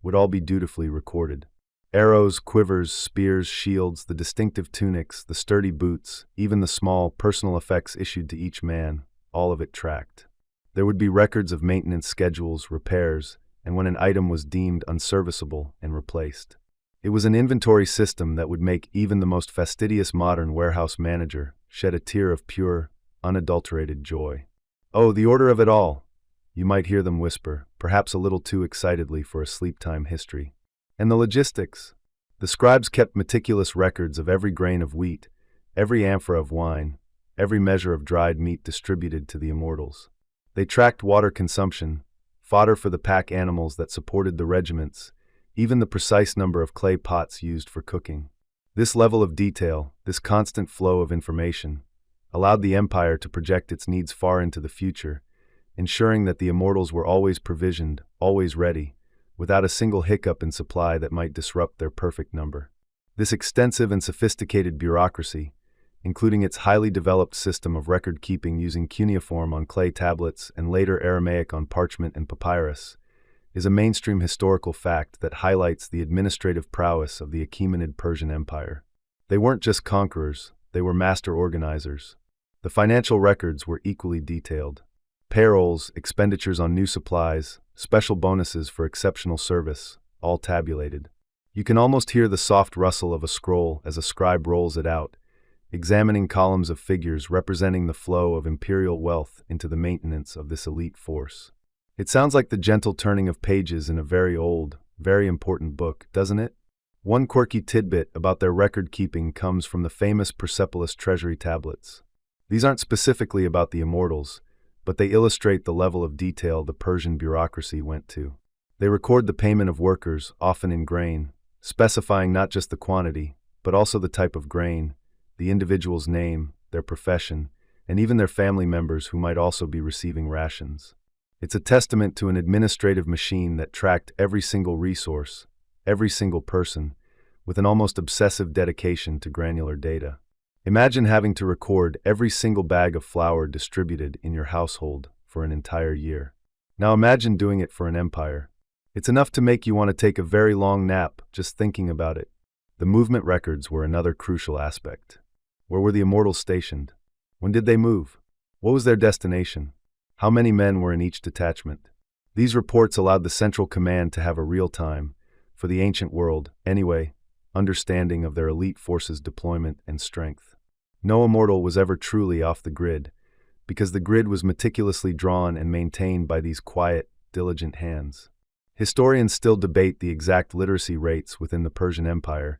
S1: would all be dutifully recorded. Arrows, quivers, spears, shields, the distinctive tunics, the sturdy boots, even the small, personal effects issued to each man, all of it tracked. There would be records of maintenance schedules, repairs, and when an item was deemed unserviceable and replaced. It was an inventory system that would make even the most fastidious modern warehouse manager shed a tear of pure, unadulterated joy. "Oh, the order of it all," you might hear them whisper, perhaps a little too excitedly for a sleep-time history. And the logistics. The scribes kept meticulous records of every grain of wheat, every amphora of wine, every measure of dried meat distributed to the Immortals. They tracked water consumption, fodder for the pack animals that supported the regiments, even the precise number of clay pots used for cooking. This level of detail, this constant flow of information, allowed the Empire to project its needs far into the future, ensuring that the Immortals were always provisioned, always ready, without a single hiccup in supply that might disrupt their perfect number. This extensive and sophisticated bureaucracy, including its highly developed system of record-keeping using cuneiform on clay tablets and later Aramaic on parchment and papyrus, is a mainstream historical fact that highlights the administrative prowess of the Achaemenid Persian Empire. They weren't just conquerors, they were master organizers. The financial records were equally detailed. Payrolls, expenditures on new supplies, special bonuses for exceptional service, all tabulated. You can almost hear the soft rustle of a scroll as a scribe rolls it out, examining columns of figures representing the flow of imperial wealth into the maintenance of this elite force. It sounds like the gentle turning of pages in a very old, very important book, doesn't it? One quirky tidbit about their record-keeping comes from the famous Persepolis treasury tablets. These aren't specifically about the Immortals, but they illustrate the level of detail the Persian bureaucracy went to. They record the payment of workers, often in grain, specifying not just the quantity, but also the type of grain, the individual's name, their profession, and even their family members who might also be receiving rations. It's a testament to an administrative machine that tracked every single resource, every single person, with an almost obsessive dedication to granular data. Imagine having to record every single bag of flour distributed in your household for an entire year. Now imagine doing it for an empire. It's enough to make you want to take a very long nap just thinking about it. The movement records were another crucial aspect. Where were the Immortals stationed? When did they move? What was their destination? How many men were in each detachment? These reports allowed the Central Command to have a real-time, for the ancient world, anyway, understanding of their elite forces' deployment and strength. No Immortal was ever truly off the grid, because the grid was meticulously drawn and maintained by these quiet, diligent hands. Historians still debate the exact literacy rates within the Persian Empire,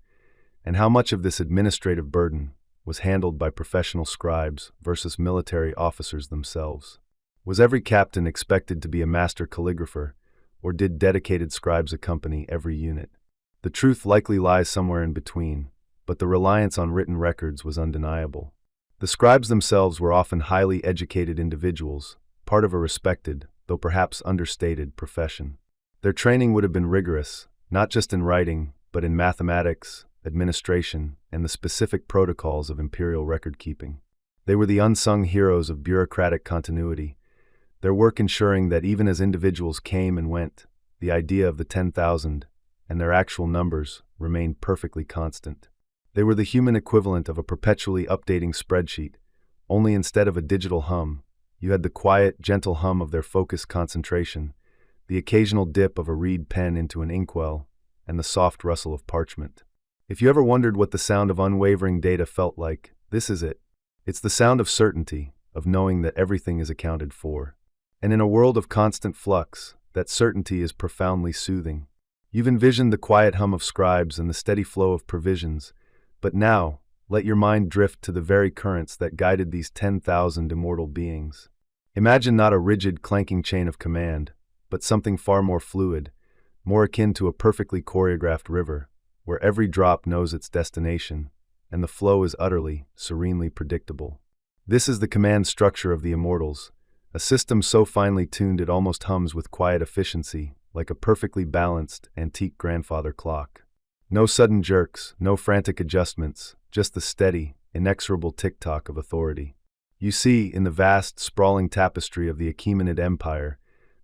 S1: and how much of this administrative burden was handled by professional scribes versus military officers themselves. Was every captain expected to be a master calligrapher, or did dedicated scribes accompany every unit? The truth likely lies somewhere in between, but the reliance on written records was undeniable. The scribes themselves were often highly educated individuals, part of a respected, though perhaps understated, profession. Their training would have been rigorous, not just in writing, but in mathematics, administration, and the specific protocols of imperial record-keeping. They were the unsung heroes of bureaucratic continuity, their work ensuring that even as individuals came and went, the idea of the 10,000 and their actual numbers remained perfectly constant. They were the human equivalent of a perpetually updating spreadsheet, only instead of a digital hum, you had the quiet, gentle hum of their focused concentration, the occasional dip of a reed pen into an inkwell, and the soft rustle of parchment. If you ever wondered what the sound of unwavering data felt like, this is it. It's the sound of certainty, of knowing that everything is accounted for. And in a world of constant flux, that certainty is profoundly soothing. You've envisioned the quiet hum of scribes and the steady flow of provisions, but now, let your mind drift to the very currents that guided these 10,000 immortal beings. Imagine not a rigid, clanking chain of command, but something far more fluid, more akin to a perfectly choreographed river, where every drop knows its destination, and the flow is utterly, serenely predictable. This is the command structure of the Immortals, a system so finely tuned it almost hums with quiet efficiency, like a perfectly balanced, antique grandfather clock. No sudden jerks, no frantic adjustments, just the steady, inexorable tick-tock of authority. You see, in the vast, sprawling tapestry of the Achaemenid Empire,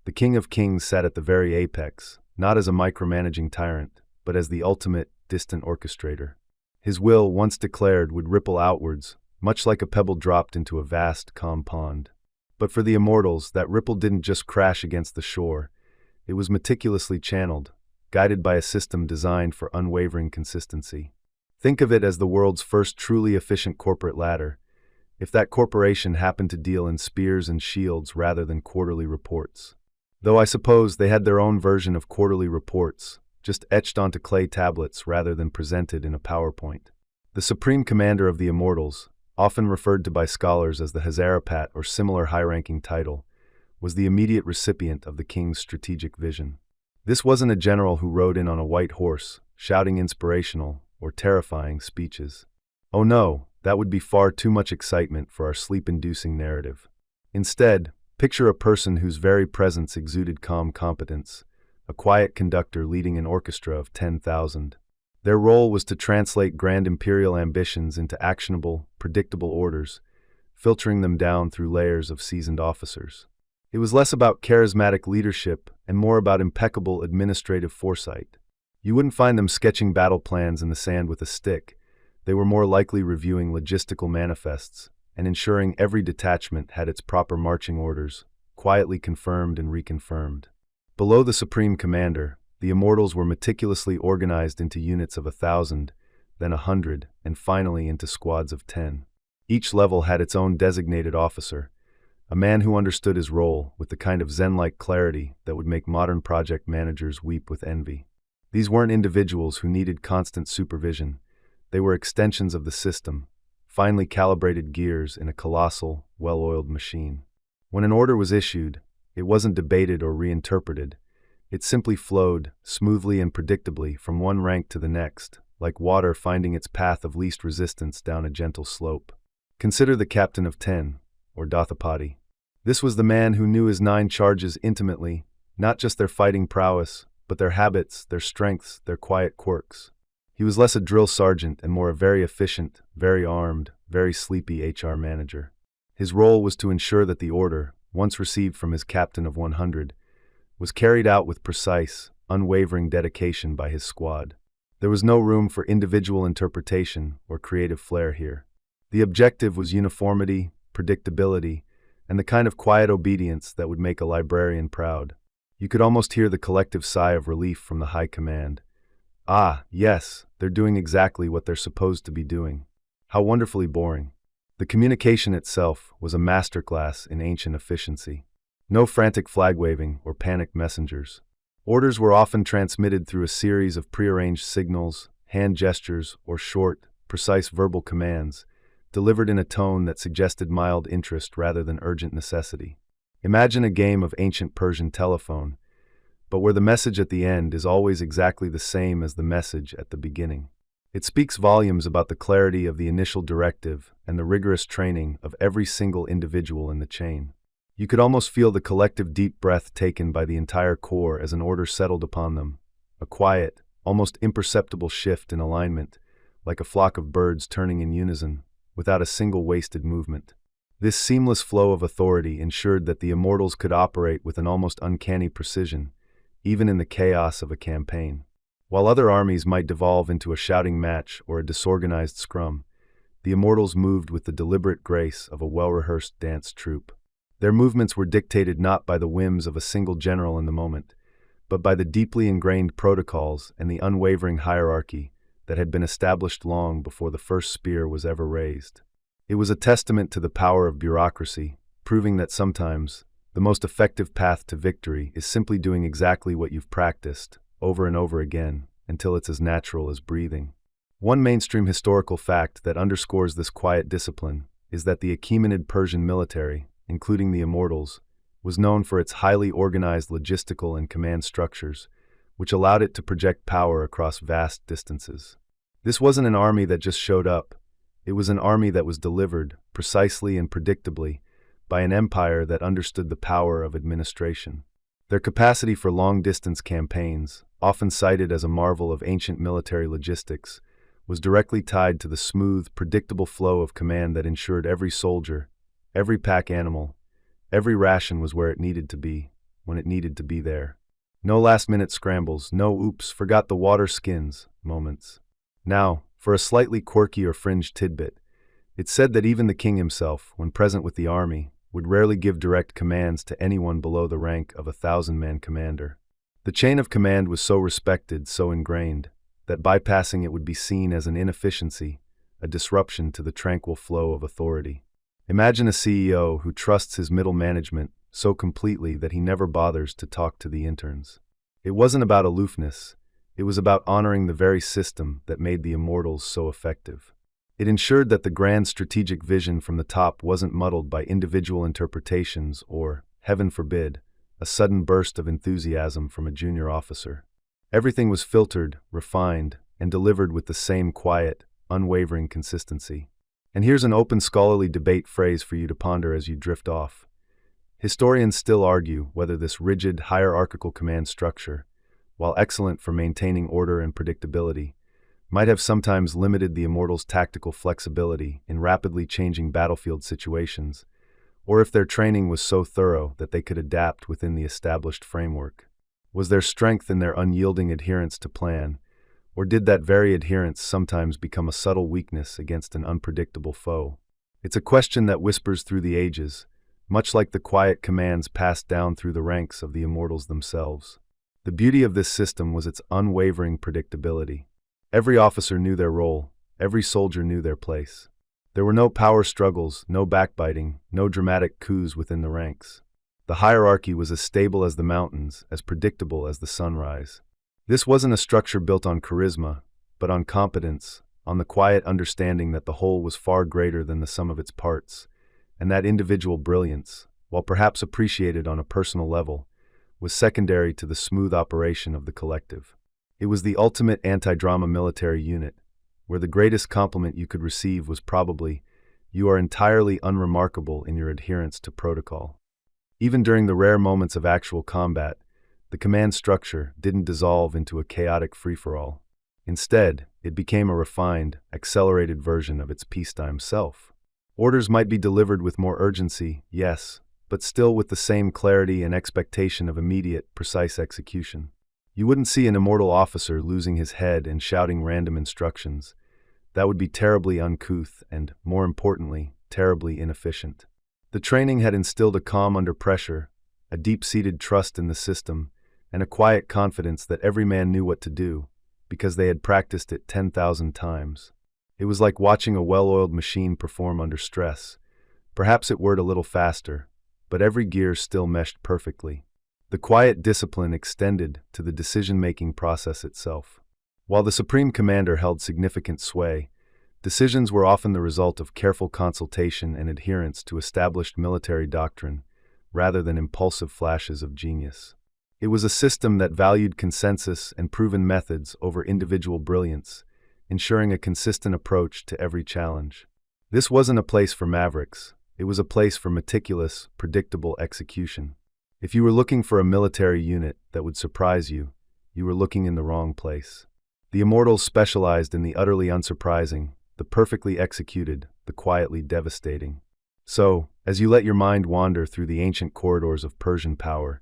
S1: the King of Kings sat at the very apex, not as a micromanaging tyrant, but as the ultimate, distant orchestrator. His will, once declared, would ripple outwards, much like a pebble dropped into a vast, calm pond. But for the Immortals, that ripple didn't just crash against the shore. It was meticulously channeled, guided by a system designed for unwavering consistency. Think of it as the world's first truly efficient corporate ladder, if that corporation happened to deal in spears and shields rather than quarterly reports. Though I suppose they had their own version of quarterly reports, just etched onto clay tablets rather than presented in a PowerPoint. The Supreme Commander of the Immortals, often referred to by scholars as the Hazarapat or similar high-ranking title, was the immediate recipient of the king's strategic vision. This wasn't a general who rode in on a white horse, shouting inspirational or terrifying speeches. Oh no, that would be far too much excitement for our sleep-inducing narrative. Instead, picture a person whose very presence exuded calm competence, a quiet conductor leading an orchestra of 10,000. Their role was to translate grand imperial ambitions into actionable, predictable orders, filtering them down through layers of seasoned officers. It was less about charismatic leadership and more about impeccable administrative foresight. You wouldn't find them sketching battle plans in the sand with a stick. They were more likely reviewing logistical manifests and ensuring every detachment had its proper marching orders, quietly confirmed and reconfirmed. Below the Supreme Commander, the Immortals were meticulously organized into units of 1,000, then 100, and finally into squads of 10. Each level had its own designated officer, a man who understood his role with the kind of zen-like clarity that would make modern project managers weep with envy. These weren't individuals who needed constant supervision. They were extensions of the system, finely calibrated gears in a colossal, well-oiled machine. When an order was issued, it wasn't debated or reinterpreted. It simply flowed, smoothly and predictably, from one rank to the next, like water finding its path of least resistance down a gentle slope. Consider the captain of 10, or Dathapati. This was the man who knew his 9 charges intimately, not just their fighting prowess, but their habits, their strengths, their quiet quirks. He was less a drill sergeant and more a very efficient, very armed, very sleepy HR manager. His role was to ensure that the order, once received from his captain of 100, was carried out with precise, unwavering dedication by his squad. There was no room for individual interpretation or creative flair here. The objective was uniformity, predictability, and the kind of quiet obedience that would make a librarian proud. You could almost hear the collective sigh of relief from the high command. Ah, yes, they're doing exactly what they're supposed to be doing. How wonderfully boring. The communication itself was a masterclass in ancient efficiency. No frantic flag-waving or panicked messengers. Orders were often transmitted through a series of prearranged signals, hand gestures, or short, precise verbal commands, delivered in a tone that suggested mild interest rather than urgent necessity. Imagine a game of ancient Persian telephone, but where the message at the end is always exactly the same as the message at the beginning. It speaks volumes about the clarity of the initial directive and the rigorous training of every single individual in the chain. You could almost feel the collective deep breath taken by the entire corps as an order settled upon them, a quiet, almost imperceptible shift in alignment, like a flock of birds turning in unison, without a single wasted movement. This seamless flow of authority ensured that the Immortals could operate with an almost uncanny precision, even in the chaos of a campaign. While other armies might devolve into a shouting match or a disorganized scrum, the Immortals moved with the deliberate grace of a well-rehearsed dance troupe. Their movements were dictated not by the whims of a single general in the moment, but by the deeply ingrained protocols and the unwavering hierarchy that had been established long before the first spear was ever raised. It was a testament to the power of bureaucracy, proving that sometimes the most effective path to victory is simply doing exactly what you've practiced, over and over again, until it's as natural as breathing. One mainstream historical fact that underscores this quiet discipline is that the Achaemenid Persian military, including the Immortals, was known for its highly organized logistical and command structures, which allowed it to project power across vast distances. This wasn't an army that just showed up. It was an army that was delivered, precisely and predictably, by an empire that understood the power of administration. Their capacity for long-distance campaigns, often cited as a marvel of ancient military logistics, was directly tied to the smooth, predictable flow of command that ensured every soldier, every pack animal, every ration was where it needed to be, when it needed to be there. No last-minute scrambles, no oops, forgot the water skins moments. Now, for a slightly quirky or fringe tidbit, it's said that even the king himself, when present with the army, would rarely give direct commands to anyone below the rank of a 1,000-man commander. The chain of command was so respected, so ingrained, that bypassing it would be seen as an inefficiency, a disruption to the tranquil flow of authority. Imagine a CEO who trusts his middle management so completely that he never bothers to talk to the interns. It wasn't about aloofness, it was about honoring the very system that made the Immortals so effective. It ensured that the grand strategic vision from the top wasn't muddled by individual interpretations or, heaven forbid, a sudden burst of enthusiasm from a junior officer. Everything was filtered, refined, and delivered with the same quiet, unwavering consistency. And here's an open scholarly debate phrase for you to ponder as you drift off. Historians still argue whether this rigid, hierarchical command structure, while excellent for maintaining order and predictability, might have sometimes limited the Immortals' tactical flexibility in rapidly changing battlefield situations, or if their training was so thorough that they could adapt within the established framework. Was there strength in their unyielding adherence to plan, or did that very adherence sometimes become a subtle weakness against an unpredictable foe? It's a question that whispers through the ages, much like the quiet commands passed down through the ranks of the Immortals themselves. The beauty of this system was its unwavering predictability. Every officer knew their role, every soldier knew their place. There were no power struggles, no backbiting, no dramatic coups within the ranks. The hierarchy was as stable as the mountains, as predictable as the sunrise. This wasn't a structure built on charisma, but on competence, on the quiet understanding that the whole was far greater than the sum of its parts, and that individual brilliance, while perhaps appreciated on a personal level, was secondary to the smooth operation of the collective. It was the ultimate anti-drama military unit, where the greatest compliment you could receive was probably, "You are entirely unremarkable in your adherence to protocol." Even during the rare moments of actual combat, the command structure didn't dissolve into a chaotic free-for-all. Instead, it became a refined, accelerated version of its peacetime self. Orders might be delivered with more urgency, yes, but still with the same clarity and expectation of immediate, precise execution. You wouldn't see an Immortal officer losing his head and shouting random instructions. That would be terribly uncouth and, more importantly, terribly inefficient. The training had instilled a calm under pressure, a deep-seated trust in the system, and a quiet confidence that every man knew what to do, because they had practiced it 10,000 times. It was like watching a well-oiled machine perform under stress. Perhaps it whirred a little faster, but every gear still meshed perfectly. The quiet discipline extended to the decision-making process itself. While the Supreme Commander held significant sway, decisions were often the result of careful consultation and adherence to established military doctrine, rather than impulsive flashes of genius. It was a system that valued consensus and proven methods over individual brilliance, ensuring a consistent approach to every challenge. This wasn't a place for mavericks, it was a place for meticulous, predictable execution. If you were looking for a military unit that would surprise you, you were looking in the wrong place. The Immortals specialized in the utterly unsurprising, the perfectly executed, the quietly devastating. So, as you let your mind wander through the ancient corridors of Persian power,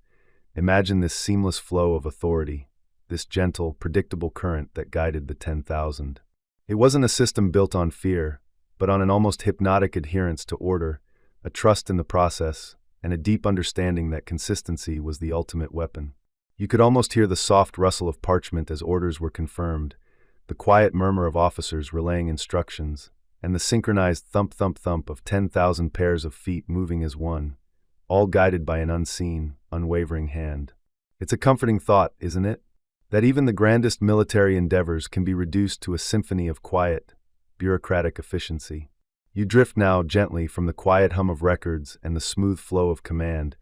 S1: imagine this seamless flow of authority, this gentle, predictable current that guided the 10,000. It wasn't a system built on fear, but on an almost hypnotic adherence to order, a trust in the process, and a deep understanding that consistency was the ultimate weapon. You could almost hear the soft rustle of parchment as orders were confirmed, the quiet murmur of officers relaying instructions, and the synchronized thump-thump-thump of 10,000 pairs of feet moving as one, all guided by an unseen, unwavering hand. It's a comforting thought, isn't it? That even the grandest military endeavors can be reduced to a symphony of quiet, bureaucratic efficiency. You drift now gently from the quiet hum of records and the smooth flow of command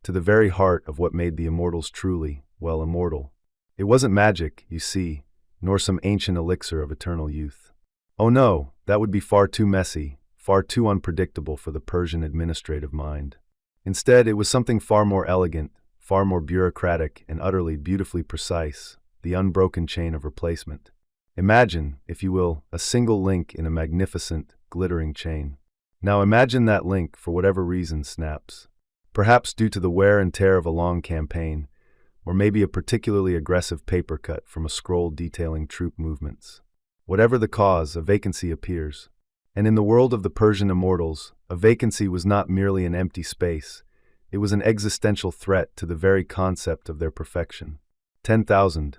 S1: to the very heart of what made the Immortals truly, well, immortal. It wasn't magic, you see, nor some ancient elixir of eternal youth. Oh no, that would be far too messy, far too unpredictable for the Persian administrative mind. Instead, it was something far more elegant, far more bureaucratic, and utterly beautifully precise, the unbroken chain of replacement. Imagine, if you will, a single link in a magnificent, glittering chain. Now imagine that link, for whatever reason, snaps. Perhaps due to the wear and tear of a long campaign, or maybe a particularly aggressive paper cut from a scroll detailing troop movements. Whatever the cause, a vacancy appears. And in the world of the Persian Immortals, a vacancy was not merely an empty space. It was an existential threat to the very concept of their perfection. 10,000.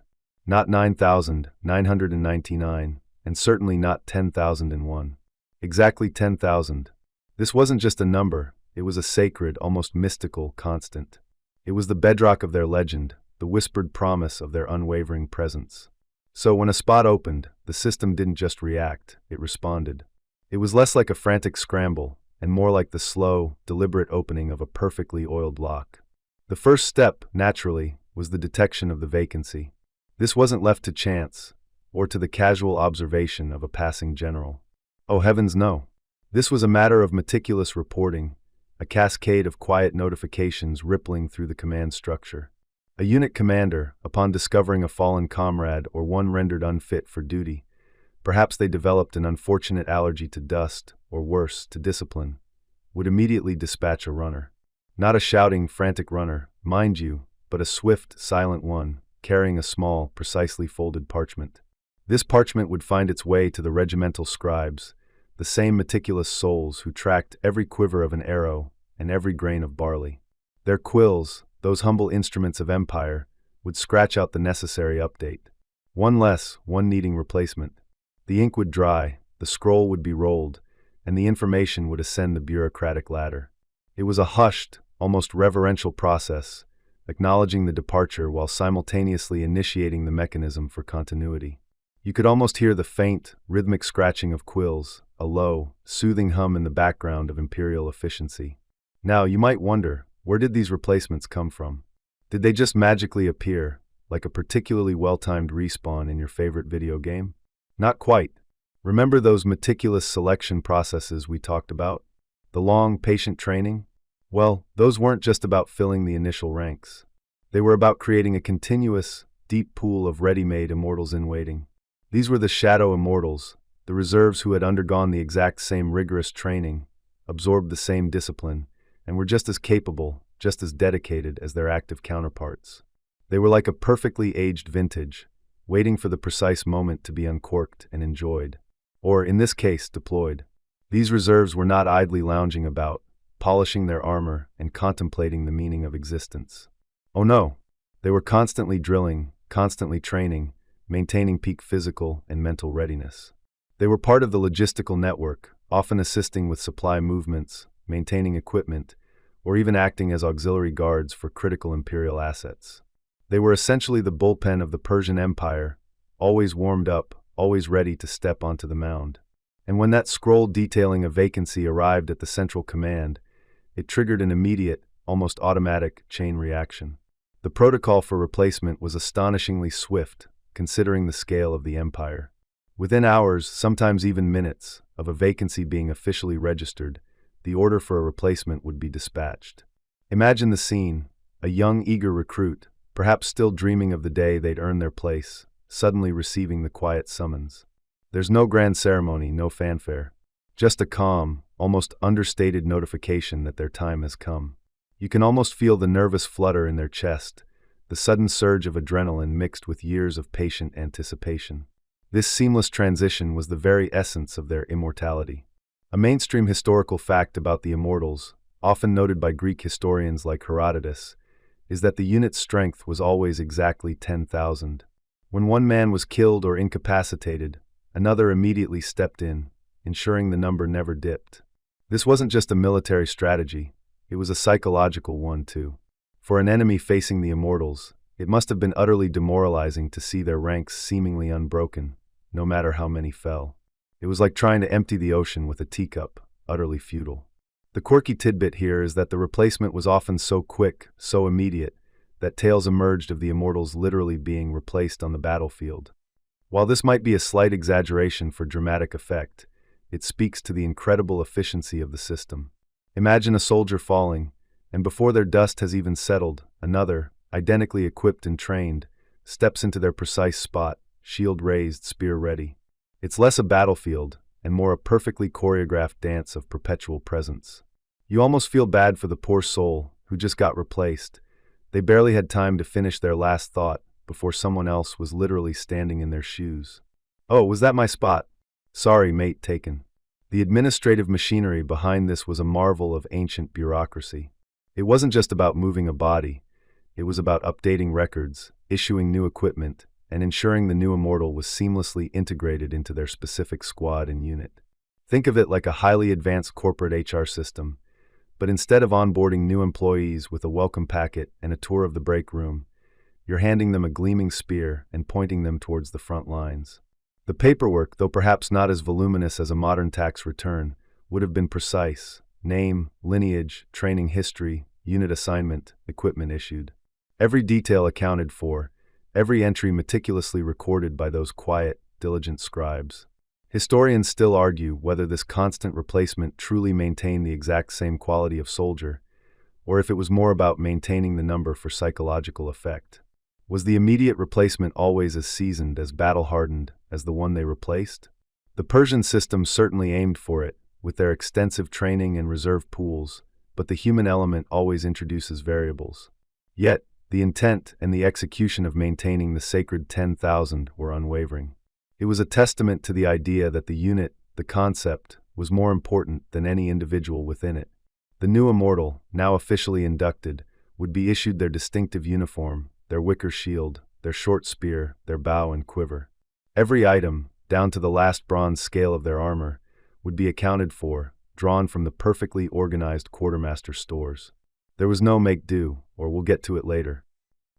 S1: Not 9,999, and certainly not 10,001. Exactly 10,000. This wasn't just a number, it was a sacred, almost mystical constant. It was the bedrock of their legend, the whispered promise of their unwavering presence. So when a spot opened, the system didn't just react, it responded. It was less like a frantic scramble, and more like the slow, deliberate opening of a perfectly oiled lock. The first step, naturally, was the detection of the vacancy. This wasn't left to chance, or to the casual observation of a passing general. Oh heavens no. This was a matter of meticulous reporting, a cascade of quiet notifications rippling through the command structure. A unit commander, upon discovering a fallen comrade or one rendered unfit for duty, perhaps they developed an unfortunate allergy to dust, or worse, to discipline, would immediately dispatch a runner. Not a shouting, frantic runner, mind you, but a swift, silent one, carrying a small, precisely folded parchment. This parchment would find its way to the regimental scribes, the same meticulous souls who tracked every quiver of an arrow and every grain of barley. Their quills, those humble instruments of empire, would scratch out the necessary update. One less, one needing replacement. The ink would dry, the scroll would be rolled, and the information would ascend the bureaucratic ladder. It was a hushed, almost reverential process, acknowledging the departure while simultaneously initiating the mechanism for continuity. You could almost hear the faint, rhythmic scratching of quills, a low, soothing hum in the background of imperial efficiency. Now, you might wonder, where did these replacements come from? Did they just magically appear, like a particularly well-timed respawn in your favorite video game? Not quite. Remember those meticulous selection processes we talked about? The long, patient training? Well, those weren't just about filling the initial ranks. They were about creating a continuous, deep pool of ready-made immortals in waiting. These were the shadow immortals, the reserves who had undergone the exact same rigorous training, absorbed the same discipline, and were just as capable, just as dedicated as their active counterparts. They were like a perfectly aged vintage, waiting for the precise moment to be uncorked and enjoyed, or, in this case, deployed. These reserves were not idly lounging about, polishing their armor and contemplating the meaning of existence. Oh no, they were constantly drilling, constantly training, maintaining peak physical and mental readiness. They were part of the logistical network, often assisting with supply movements, maintaining equipment, or even acting as auxiliary guards for critical imperial assets. They were essentially the bullpen of the Persian Empire, always warmed up, always ready to step onto the mound. And when that scroll detailing a vacancy arrived at the central command, it triggered an immediate, almost automatic, chain reaction. The protocol for replacement was astonishingly swift, considering the scale of the empire. Within hours, sometimes even minutes, of a vacancy being officially registered, the order for a replacement would be dispatched. Imagine the scene: a young, eager recruit, perhaps still dreaming of the day they'd earn their place, suddenly receiving the quiet summons. There's no grand ceremony, no fanfare. Just a calm, almost understated notification that their time has come. You can almost feel the nervous flutter in their chest, the sudden surge of adrenaline mixed with years of patient anticipation. This seamless transition was the very essence of their immortality. A mainstream historical fact about the Immortals, often noted by Greek historians like Herodotus, is that the unit's strength was always exactly 10,000. When one man was killed or incapacitated, another immediately stepped in, ensuring the number never dipped. This wasn't just a military strategy, it was a psychological one too. For an enemy facing the Immortals, it must have been utterly demoralizing to see their ranks seemingly unbroken, no matter how many fell. It was like trying to empty the ocean with a teacup, utterly futile. The quirky tidbit here is that the replacement was often so quick, so immediate, that tales emerged of the Immortals literally being replaced on the battlefield. While this might be a slight exaggeration for dramatic effect, it speaks to the incredible efficiency of the system. Imagine a soldier falling, and before their dust has even settled, another, identically equipped and trained, steps into their precise spot, shield raised, spear ready. It's less a battlefield, and more a perfectly choreographed dance of perpetual presence. You almost feel bad for the poor soul who just got replaced. They barely had time to finish their last thought before someone else was literally standing in their shoes. "Oh, was that my spot? Sorry, mate, taken." The administrative machinery behind this was a marvel of ancient bureaucracy. It wasn't just about moving a body. It was about updating records, issuing new equipment, and ensuring the new Immortal was seamlessly integrated into their specific squad and unit. Think of it like a highly advanced corporate HR system, but instead of onboarding new employees with a welcome packet and a tour of the break room, you're handing them a gleaming spear and pointing them towards the front lines. The paperwork, though perhaps not as voluminous as a modern tax return, would have been precise: name, lineage, training history, unit assignment, equipment issued. Every detail accounted for, every entry meticulously recorded by those quiet, diligent scribes. Historians still argue whether this constant replacement truly maintained the exact same quality of soldier, or if it was more about maintaining the number for psychological effect. Was the immediate replacement always as seasoned, as battle-hardened, as the one they replaced? The Persian system certainly aimed for it, with their extensive training and reserve pools, but the human element always introduces variables. Yet, the intent and the execution of maintaining the sacred 10,000 were unwavering. It was a testament to the idea that the unit, the concept, was more important than any individual within it. The new Immortal, now officially inducted, would be issued their distinctive uniform, their wicker shield, their short spear, their bow and quiver. Every item, down to the last bronze scale of their armor, would be accounted for, drawn from the perfectly organized quartermaster stores. There was no make do, or we'll get to it later.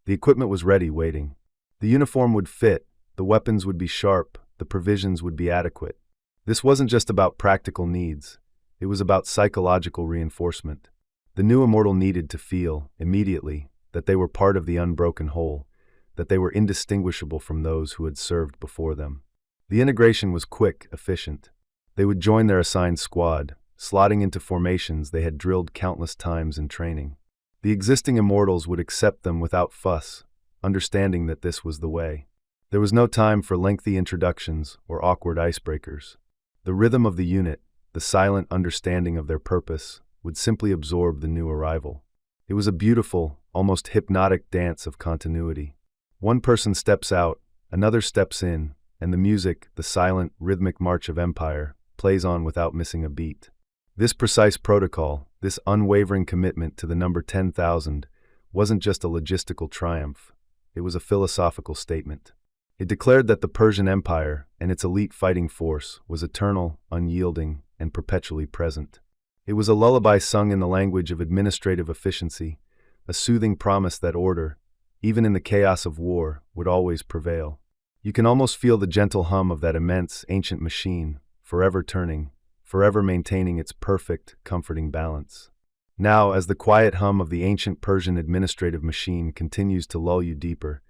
S1: The equipment was ready, waiting. The uniform would fit, the weapons would be sharp, the provisions would be adequate. This wasn't just about practical needs, it was about psychological reinforcement. The new Immortal needed to feel, immediately, that they were part of the unbroken whole, that they were indistinguishable from those who had served before them. The integration was quick, efficient. They would join their assigned squad, slotting into formations they had drilled countless times in training. The existing Immortals would accept them without fuss, understanding that this was the way. There was no time for lengthy introductions or awkward icebreakers. The rhythm of the unit, the silent understanding of their purpose, would simply absorb the new arrival. It was a beautiful, almost hypnotic dance of continuity. One person steps out, another steps in, and the music, the silent, rhythmic march of empire, plays on without missing a beat. This precise protocol, this unwavering commitment to the number 10,000, wasn't just a logistical triumph. It was a philosophical statement. It declared that the Persian Empire and its elite fighting force was eternal, unyielding, and perpetually present. It was a lullaby sung in the language of administrative efficiency, a soothing promise that order, even in the chaos of war, would always prevail. You can almost feel the gentle hum of that immense, ancient machine, forever turning, forever maintaining its perfect, comforting balance. Now, as the quiet hum of the ancient Persian administrative machine continues to lull you deeper,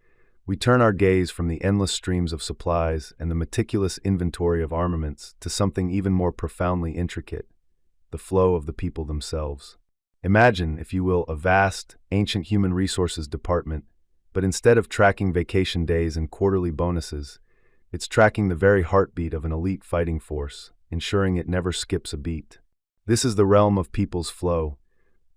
S1: we turn our gaze from the endless streams of supplies and the meticulous inventory of armaments to something even more profoundly intricate: the flow of the people themselves. Imagine, if you will, a vast, ancient human resources department, but instead of tracking vacation days and quarterly bonuses, it's tracking the very heartbeat of an elite fighting force, ensuring it never skips a beat. This is the realm of people's flow,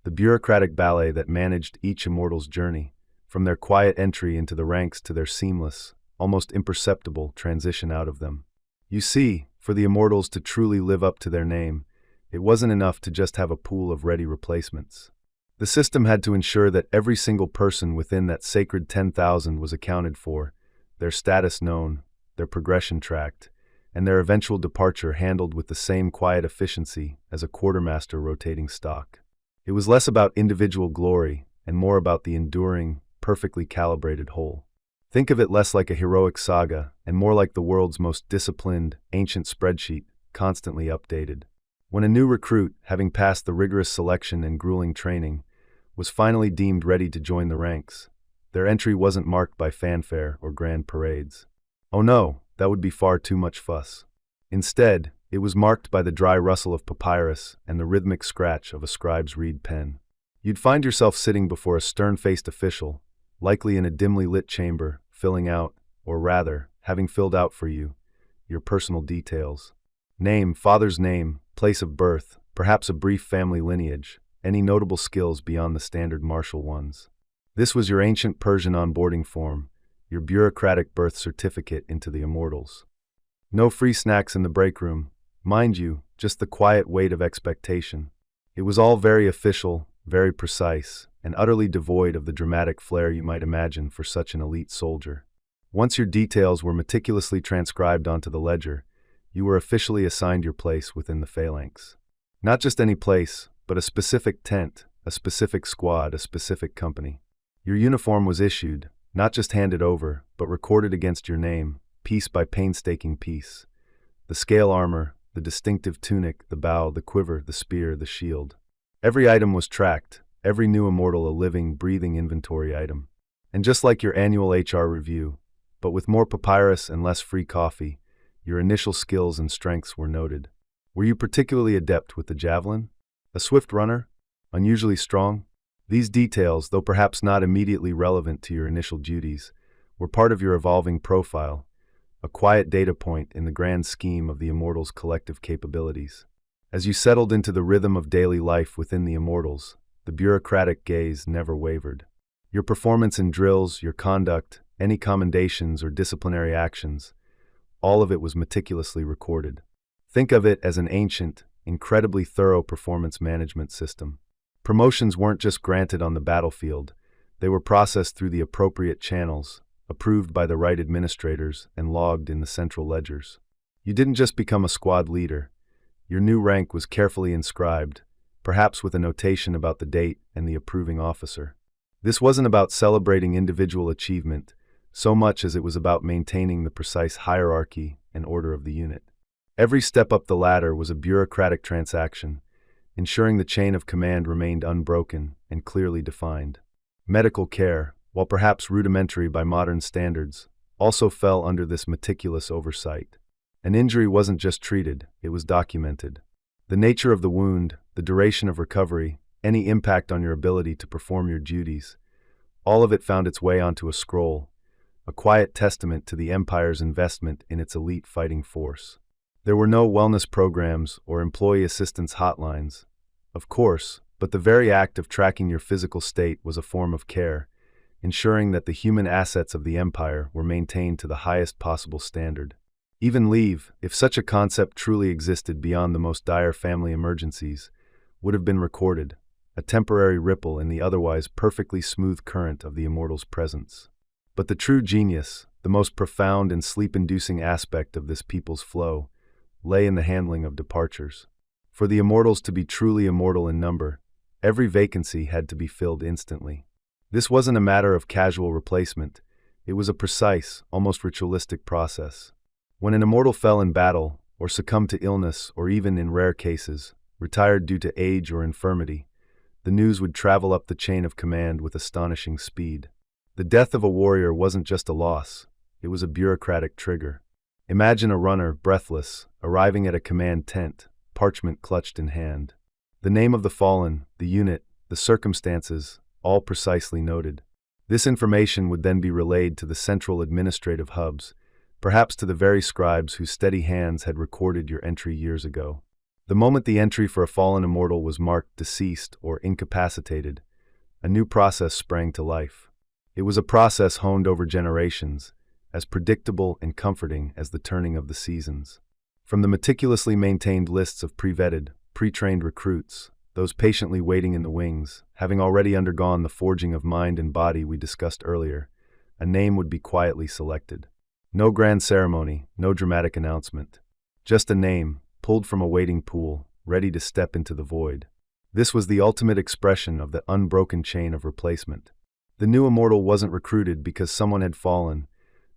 S1: the bureaucratic ballet that managed each Immortal's journey, from their quiet entry into the ranks to their seamless, almost imperceptible transition out of them. You see, for the Immortals to truly live up to their name, it wasn't enough to just have a pool of ready replacements. The system had to ensure that every single person within that sacred 10,000 was accounted for, their status known, their progression tracked, and their eventual departure handled with the same quiet efficiency as a quartermaster rotating stock. It was less about individual glory and more about the enduring, perfectly calibrated whole. Think of it less like a heroic saga and more like the world's most disciplined, ancient spreadsheet, constantly updated. When a new recruit, having passed the rigorous selection and grueling training, was finally deemed ready to join the ranks, their entry wasn't marked by fanfare or grand parades. Oh no, that would be far too much fuss. Instead, it was marked by the dry rustle of papyrus and the rhythmic scratch of a scribe's reed pen. You'd find yourself sitting before a stern-faced official, likely in a dimly lit chamber, filling out, or rather, having filled out for you, your personal details. Name, father's name, place of birth, perhaps a brief family lineage, any notable skills beyond the standard martial ones. This was your ancient Persian onboarding form, your bureaucratic birth certificate into the Immortals. No free snacks in the break room, mind you, just the quiet weight of expectation. It was all very official, very precise, and utterly devoid of the dramatic flair you might imagine for such an elite soldier. Once your details were meticulously transcribed onto the ledger, you were officially assigned your place within the phalanx. Not just any place, but a specific tent, a specific squad, a specific company. Your uniform was issued, not just handed over, but recorded against your name, piece by painstaking piece. The scale armor, the distinctive tunic, the bow, the quiver, the spear, the shield. Every item was tracked, every new immortal a living, breathing inventory item. And just like your annual HR review, but with more papyrus and less free coffee, your initial skills and strengths were noted. Were you particularly adept with the javelin? A swift runner? Unusually strong? These details, though perhaps not immediately relevant to your initial duties, were part of your evolving profile, a quiet data point in the grand scheme of the Immortals' collective capabilities. As you settled into the rhythm of daily life within the Immortals, the bureaucratic gaze never wavered. Your performance in drills, your conduct, any commendations or disciplinary actions, all of it was meticulously recorded. Think of it as an ancient, incredibly thorough performance management system. Promotions weren't just granted on the battlefield, they were processed through the appropriate channels, approved by the right administrators, and logged in the central ledgers. You didn't just become a squad leader. Your new rank was carefully inscribed, perhaps with a notation about the date and the approving officer. This wasn't about celebrating individual achievement, so much as it was about maintaining the precise hierarchy and order of the unit. Every step up the ladder was a bureaucratic transaction, ensuring the chain of command remained unbroken and clearly defined. Medical care, while perhaps rudimentary by modern standards, also fell under this meticulous oversight. An injury wasn't just treated, it was documented. The nature of the wound, the duration of recovery, any impact on your ability to perform your duties, all of it found its way onto a scroll, a quiet testament to the Empire's investment in its elite fighting force. There were no wellness programs or employee assistance hotlines, of course, but the very act of tracking your physical state was a form of care, ensuring that the human assets of the Empire were maintained to the highest possible standard. Even leave, if such a concept truly existed beyond the most dire family emergencies, would have been recorded, a temporary ripple in the otherwise perfectly smooth current of the Immortals' presence. But the true genius, the most profound and sleep-inducing aspect of this people's flow, lay in the handling of departures. For the Immortals to be truly immortal in number, every vacancy had to be filled instantly. This wasn't a matter of casual replacement, it was a precise, almost ritualistic process. When an immortal fell in battle, or succumbed to illness, or even, in rare cases, retired due to age or infirmity, the news would travel up the chain of command with astonishing speed. The death of a warrior wasn't just a loss, it was a bureaucratic trigger. Imagine a runner, breathless, arriving at a command tent, parchment clutched in hand. The name of the fallen, the unit, the circumstances, all precisely noted. This information would then be relayed to the central administrative hubs, perhaps to the very scribes whose steady hands had recorded your entry years ago. The moment the entry for a fallen immortal was marked deceased or incapacitated, a new process sprang to life. It was a process honed over generations, as predictable and comforting as the turning of the seasons. From the meticulously maintained lists of pre-vetted, pre-trained recruits, those patiently waiting in the wings, having already undergone the forging of mind and body we discussed earlier, a name would be quietly selected. No grand ceremony, no dramatic announcement. Just a name, pulled from a waiting pool, ready to step into the void. This was the ultimate expression of the unbroken chain of replacement. The new immortal wasn't recruited because someone had fallen.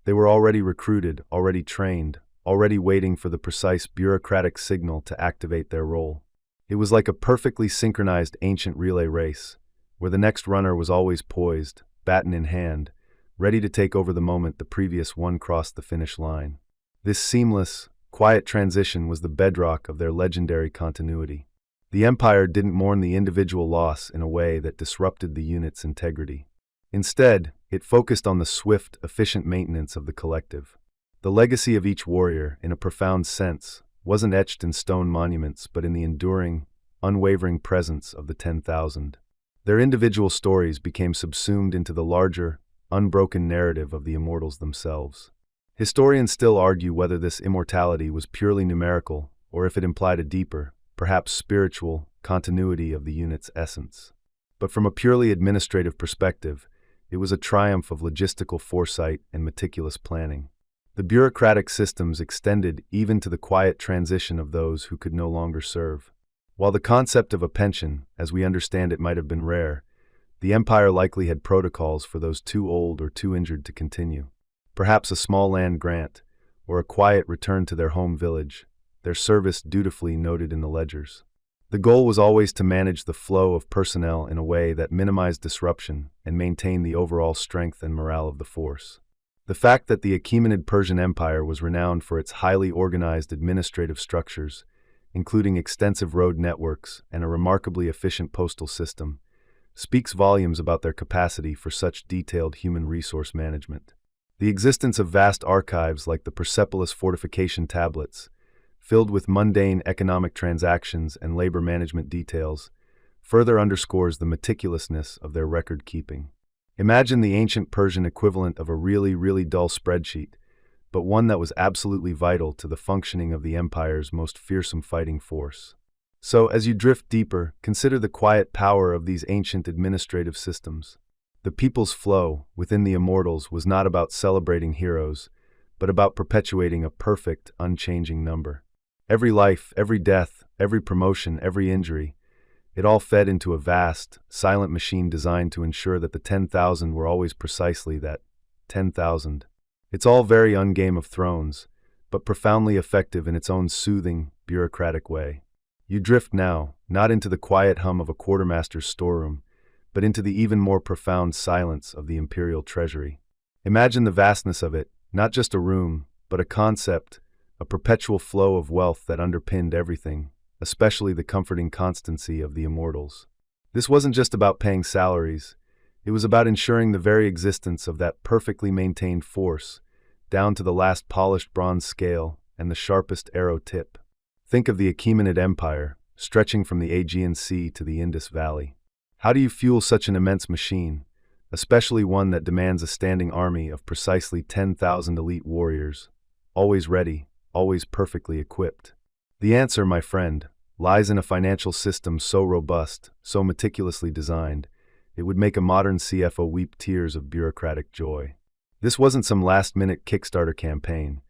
S1: They were already recruited, already trained, already waiting for the precise bureaucratic signal to activate their role. It was like a perfectly synchronized ancient relay race, where the next runner was always poised, baton in hand, ready to take over the moment the previous one crossed the finish line. This seamless, quiet transition was the bedrock of their legendary continuity. The Empire didn't mourn the individual loss in a way that disrupted the unit's integrity. Instead, it focused on the swift, efficient maintenance of the collective. The legacy of each warrior, in a profound sense, wasn't etched in stone monuments but in the enduring, unwavering presence of the 10,000. Their individual stories became subsumed into the larger, unbroken narrative of the Immortals themselves. Historians still argue whether this immortality was purely numerical or if it implied a deeper, perhaps spiritual, continuity of the unit's essence. But from a purely administrative perspective, it was a triumph of logistical foresight and meticulous planning. The bureaucratic systems extended even to the quiet transition of those who could no longer serve. While the concept of a pension, as we understand it, might have been rare, the Empire likely had protocols for those too old or too injured to continue. Perhaps a small land grant, or a quiet return to their home village, their service dutifully noted in the ledgers. The goal was always to manage the flow of personnel in a way that minimized disruption and maintained the overall strength and morale of the force. The fact that the Achaemenid Persian Empire was renowned for its highly organized administrative structures, including extensive road networks and a remarkably efficient postal system, speaks volumes about their capacity for such detailed human resource management. The existence of vast archives like the Persepolis fortification tablets, filled with mundane economic transactions and labor management details, further underscores the meticulousness of their record-keeping. Imagine the ancient Persian equivalent of a really dull spreadsheet, but one that was absolutely vital to the functioning of the Empire's most fearsome fighting force. So, as you drift deeper, consider the quiet power of these ancient administrative systems. The people's flow within the Immortals was not about celebrating heroes, but about perpetuating a perfect, unchanging number. Every life, every death, every promotion, every injury, it all fed into a vast, silent machine designed to ensure that the 10,000 were always precisely that, 10,000. It's all very un-Game of Thrones, but profoundly effective in its own soothing, bureaucratic way. You drift now, not into the quiet hum of a quartermaster's storeroom, but into the even more profound silence of the imperial treasury. Imagine the vastness of it, not just a room, but a concept, a perpetual flow of wealth that underpinned everything, especially the comforting constancy of the Immortals. This wasn't just about paying salaries, it was about ensuring the very existence of that perfectly maintained force, down to the last polished bronze scale and the sharpest arrow tip. Think of the Achaemenid Empire, stretching from the Aegean Sea to the Indus Valley. How do you fuel such an immense machine, especially one that demands a standing army of precisely 10,000 elite warriors, always ready, always perfectly equipped? The answer, my friend, lies in a financial system so robust, so meticulously designed, it would make a modern CFO weep tears of bureaucratic joy. This wasn't some last-minute Kickstarter campaign.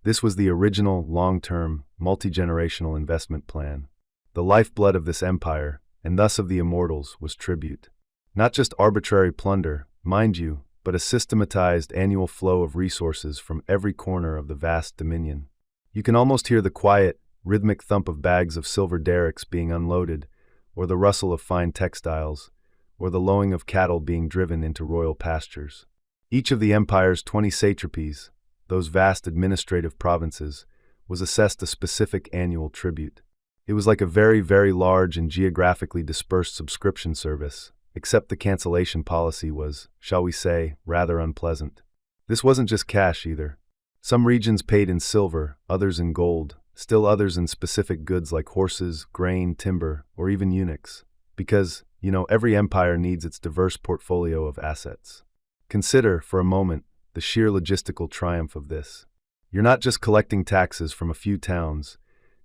S1: This was the original, long-term, multi-generational investment plan. The lifeblood of this empire, and thus of the Immortals, was tribute. Not just arbitrary plunder, mind you, but a systematized annual flow of resources from every corner of the vast dominion. You can almost hear the quiet, rhythmic thump of bags of silver derricks being unloaded, or the rustle of fine textiles, or the lowing of cattle being driven into royal pastures. Each of the empire's 20 satrapies, those vast administrative provinces, was assessed a specific annual tribute. It was like a very large and geographically dispersed subscription service, except the cancellation policy was, shall we say, rather unpleasant. This wasn't just cash either. Some regions paid in silver, others in gold, still others in specific goods like horses, grain, timber, or even eunuchs. Because, every empire needs its diverse portfolio of assets. Consider, for a moment, the sheer logistical triumph of this. You're not just collecting taxes from a few towns,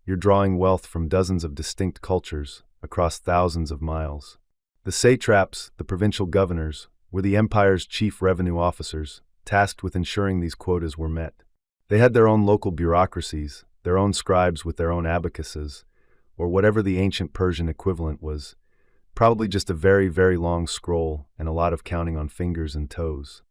S1: you're drawing wealth from dozens of distinct cultures, across thousands of miles. The satraps, the provincial governors, were the empire's chief revenue officers, tasked with ensuring these quotas were met. They had their own local bureaucracies, their own scribes with their own abacuses, or whatever the ancient Persian equivalent was, Probably just a very, very long scroll and a lot of counting on fingers and toes.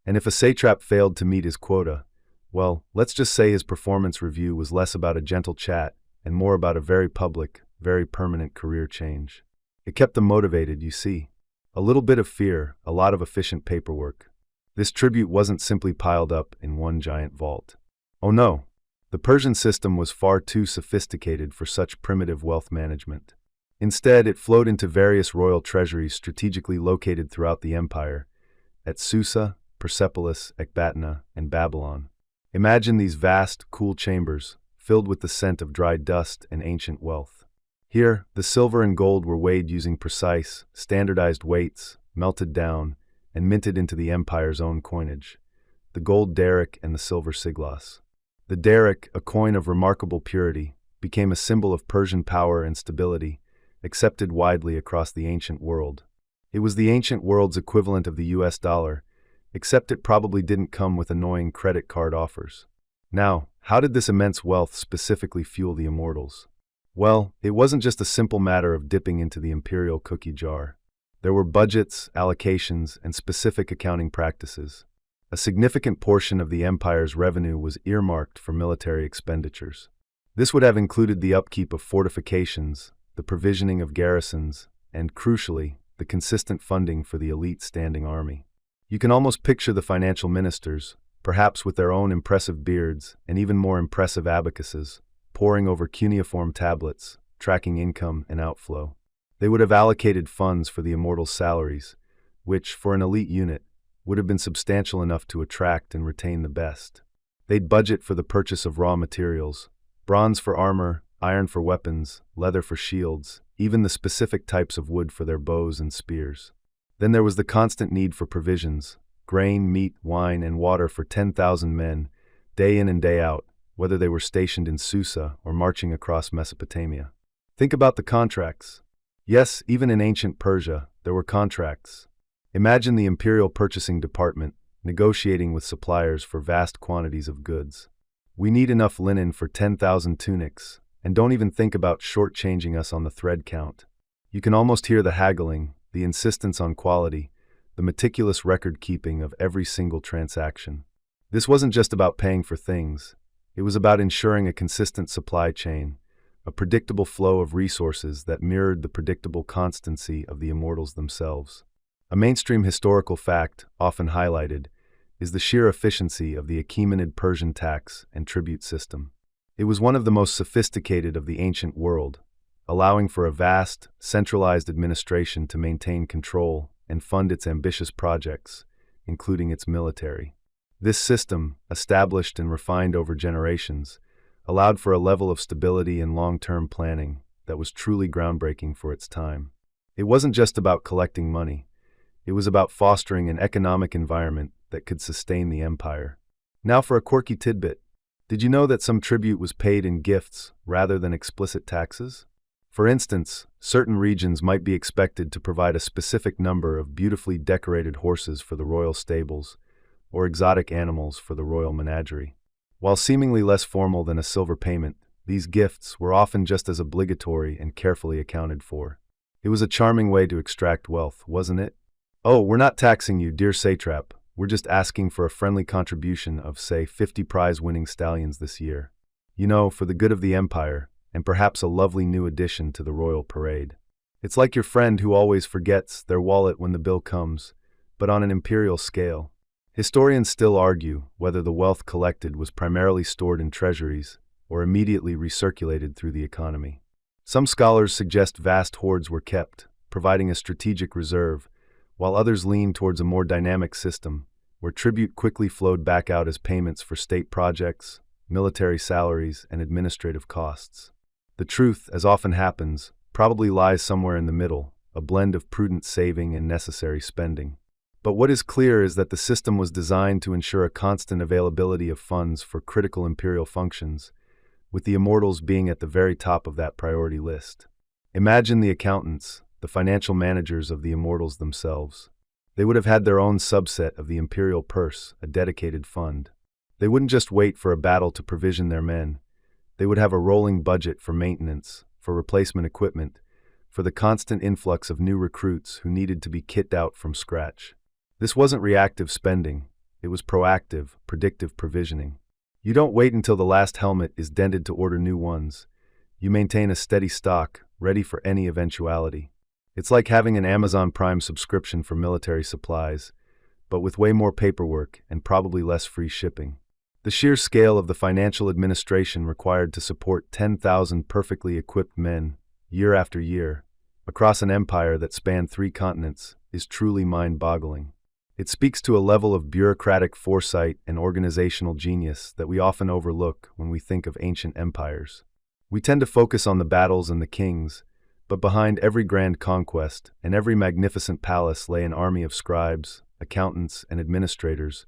S1: And if a satrap failed to meet his quota, well, let's just say his performance review was less about a gentle chat and more about a very public, very permanent career change. It kept them motivated, you see. A little bit of fear, a lot of efficient paperwork. This tribute wasn't simply piled up in one giant vault. Oh no, the Persian system was far too sophisticated for such primitive wealth management. Instead, it flowed into various royal treasuries strategically located throughout the empire, at Susa, Persepolis, Ecbatana, and Babylon. Imagine these vast, cool chambers, filled with the scent of dry dust and ancient wealth. Here, the silver and gold were weighed using precise, standardized weights, melted down, and minted into the empire's own coinage, the gold daric and the silver siglas. The daric, a coin of remarkable purity, became a symbol of Persian power and stability, accepted widely across the ancient world. It was the ancient world's equivalent of the US dollar, except it probably didn't come with annoying credit card offers. Now, how did this immense wealth specifically fuel the Immortals? Well, it wasn't just a simple matter of dipping into the imperial cookie jar. There were budgets, allocations, and specific accounting practices. A significant portion of the empire's revenue was earmarked for military expenditures. This would have included the upkeep of fortifications, the provisioning of garrisons, and, crucially, the consistent funding for the elite standing army. You can almost picture the financial ministers, perhaps with their own impressive beards and even more impressive abacuses, poring over cuneiform tablets, tracking income and outflow. They would have allocated funds for the Immortals' salaries, which, for an elite unit, would have been substantial enough to attract and retain the best. They'd budget for the purchase of raw materials, bronze for armor, iron for weapons, leather for shields, even the specific types of wood for their bows and spears. Then there was the constant need for provisions, grain, meat, wine, and water for 10,000 men, day in and day out, whether they were stationed in Susa or marching across Mesopotamia. Think about the contracts. Yes, even in ancient Persia, there were contracts. Imagine the imperial purchasing department negotiating with suppliers for vast quantities of goods. We need enough linen for 10,000 tunics, and don't even think about shortchanging us on the thread count. You can almost hear the haggling, the insistence on quality, the meticulous record-keeping of every single transaction. This wasn't just about paying for things. It was about ensuring a consistent supply chain, a predictable flow of resources that mirrored the predictable constancy of the Immortals themselves. A mainstream historical fact, often highlighted, is the sheer efficiency of the Achaemenid Persian tax and tribute system. It was one of the most sophisticated of the ancient world, allowing for a vast, centralized administration to maintain control and fund its ambitious projects, including its military. This system, established and refined over generations, allowed for a level of stability and long-term planning that was truly groundbreaking for its time. It wasn't just about collecting money. It was about fostering an economic environment that could sustain the empire. Now for a quirky tidbit. Did you know that some tribute was paid in gifts rather than explicit taxes? For instance, certain regions might be expected to provide a specific number of beautifully decorated horses for the royal stables, or exotic animals for the royal menagerie. While seemingly less formal than a silver payment, these gifts were often just as obligatory and carefully accounted for. It was a charming way to extract wealth, wasn't it? Oh, we're not taxing you, dear satrap. We're just asking for a friendly contribution of, say, 50 prize-winning stallions this year. You know, for the good of the empire, and perhaps a lovely new addition to the royal parade. It's like your friend who always forgets their wallet when the bill comes, but on an imperial scale. Historians still argue whether the wealth collected was primarily stored in treasuries or immediately recirculated through the economy. Some scholars suggest vast hoards were kept, providing a strategic reserve, while others lean towards a more dynamic system, where tribute quickly flowed back out as payments for state projects, military salaries, and administrative costs. The truth, as often happens, probably lies somewhere in the middle, a blend of prudent saving and necessary spending. But what is clear is that the system was designed to ensure a constant availability of funds for critical imperial functions, with the Immortals being at the very top of that priority list. Imagine the accountants, the financial managers of the Immortals themselves. They would have had their own subset of the imperial purse, a dedicated fund. They wouldn't just wait for a battle to provision their men. They would have a rolling budget for maintenance, for replacement equipment, for the constant influx of new recruits who needed to be kitted out from scratch. This wasn't reactive spending, it was proactive, predictive provisioning. You don't wait until the last helmet is dented to order new ones. You maintain a steady stock, ready for any eventuality. It's like having an Amazon Prime subscription for military supplies, but with way more paperwork and probably less free shipping. The sheer scale of the financial administration required to support 10,000 perfectly equipped men, year after year, across an empire that spanned 3 continents, is truly mind-boggling. It speaks to a level of bureaucratic foresight and organizational genius that we often overlook when we think of ancient empires. We tend to focus on the battles and the kings, but behind every grand conquest and every magnificent palace lay an army of scribes, accountants, and administrators,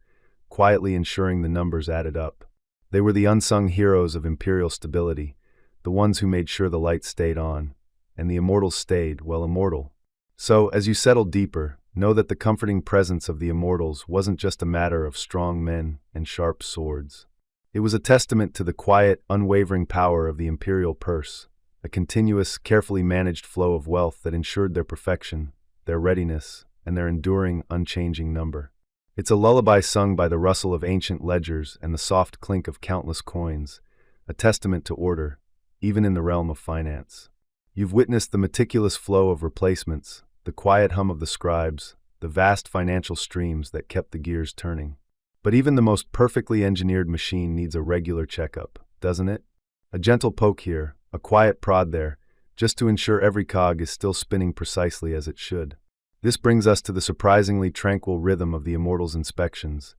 S1: quietly ensuring the numbers added up. They were the unsung heroes of imperial stability, the ones who made sure the lights stayed on, and the immortals stayed, well, immortal. So, as you settle deeper, know that the comforting presence of the immortals wasn't just a matter of strong men and sharp swords. It was a testament to the quiet, unwavering power of the imperial purse, a continuous, carefully managed flow of wealth that ensured their perfection, their readiness, and their enduring, unchanging number. It's a lullaby sung by the rustle of ancient ledgers and the soft clink of countless coins, a testament to order, even in the realm of finance. You've witnessed the meticulous flow of replacements, the quiet hum of the scribes, the vast financial streams that kept the gears turning. But even the most perfectly engineered machine needs a regular checkup, doesn't it? A gentle poke here, a quiet prod there, just to ensure every cog is still spinning precisely as it should. This brings us to the surprisingly tranquil rhythm of the Immortals' inspections,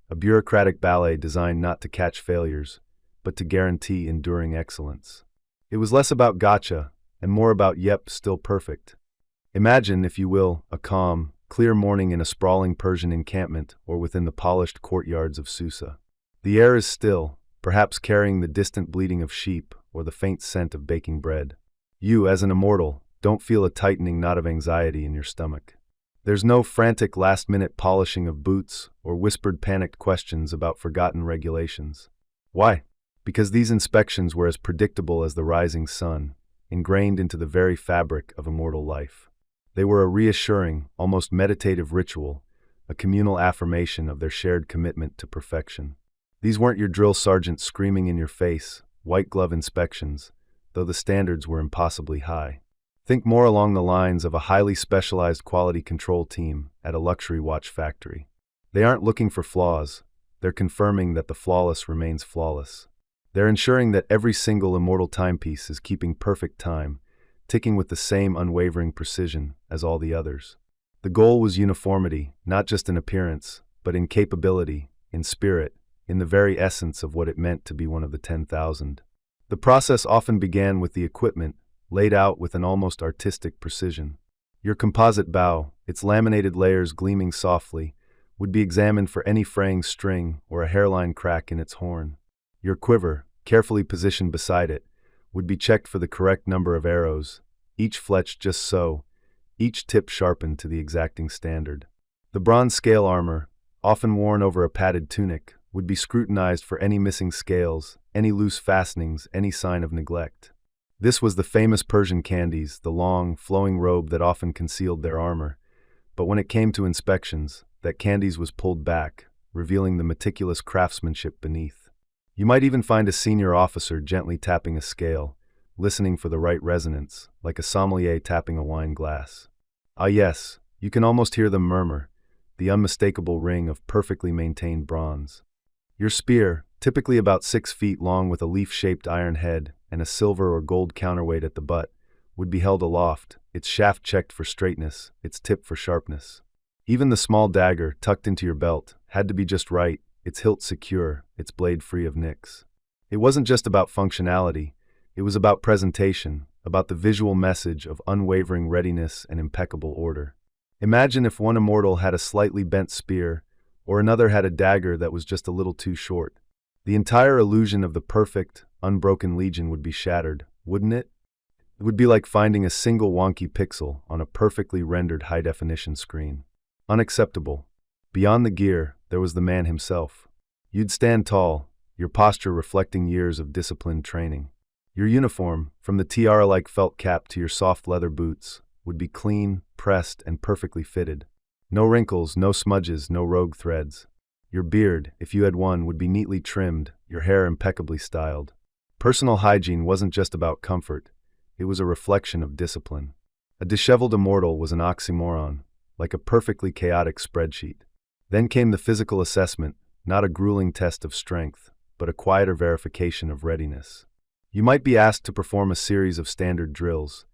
S1: a bureaucratic ballet designed not to catch failures, but to guarantee enduring excellence. It was less about gotcha, and more about yep, still perfect. Imagine, if you will, a calm, clear morning in a sprawling Persian encampment or within the polished courtyards of Susa. The air is still, perhaps carrying the distant bleating of sheep or the faint scent of baking bread. You, as an immortal, don't feel a tightening knot of anxiety in your stomach. There's no frantic last-minute polishing of boots or whispered panicked questions about forgotten regulations. Why? Because these inspections were as predictable as the rising sun, ingrained into the very fabric of immortal life. They were a reassuring, almost meditative ritual, a communal affirmation of their shared commitment to perfection. These weren't your drill sergeant screaming in your face, white-glove inspections, though the standards were impossibly high. Think more along the lines of a highly specialized quality control team at a luxury watch factory. They aren't looking for flaws, they're confirming that the flawless remains flawless. They're ensuring that every single immortal timepiece is keeping perfect time, ticking with the same unwavering precision as all the others. The goal was uniformity, not just in appearance, but in capability, in spirit, in the very essence of what it meant to be one of the 10,000. The process often began with the equipment, laid out with an almost artistic precision. Your composite bow, its laminated layers gleaming softly, would be examined for any fraying string or a hairline crack in its horn. Your quiver, carefully positioned beside it, would be checked for the correct number of arrows, each fletched just so, each tip sharpened to the exacting standard. The bronze scale armor, often worn over a padded tunic, would be scrutinized for any missing scales, any loose fastenings, any sign of neglect. This was the famous Persian candies, the long, flowing robe that often concealed their armor. But when it came to inspections, that candies was pulled back, revealing the meticulous craftsmanship beneath. You might even find a senior officer gently tapping a scale, listening for the right resonance, like a sommelier tapping a wine glass. Ah yes, you can almost hear them murmur, the unmistakable ring of perfectly maintained bronze. Your spear, typically about 6 feet long with a leaf-shaped iron head and a silver or gold counterweight at the butt, would be held aloft, its shaft checked for straightness, its tip for sharpness. Even the small dagger, tucked into your belt, had to be just right, its hilt secure, its blade free of nicks. It wasn't just about functionality, it was about presentation, about the visual message of unwavering readiness and impeccable order. Imagine if one immortal had a slightly bent spear, or another had a dagger that was just a little too short. The entire illusion of the perfect, unbroken legion would be shattered, wouldn't it? It would be like finding a single wonky pixel on a perfectly rendered high-definition screen. Unacceptable. Beyond the gear, there was the man himself. You'd stand tall, your posture reflecting years of disciplined training. Your uniform, from the tiara-like felt cap to your soft leather boots, would be clean, pressed, and perfectly fitted. No wrinkles, no smudges, no rogue threads. Your beard, if you had one, would be neatly trimmed, your hair impeccably styled. Personal hygiene wasn't just about comfort, it was a reflection of discipline. A disheveled immortal was an oxymoron, like a perfectly chaotic spreadsheet. Then came the physical assessment, not a grueling test of strength, but a quieter verification of readiness. You might be asked to perform a series of standard drills.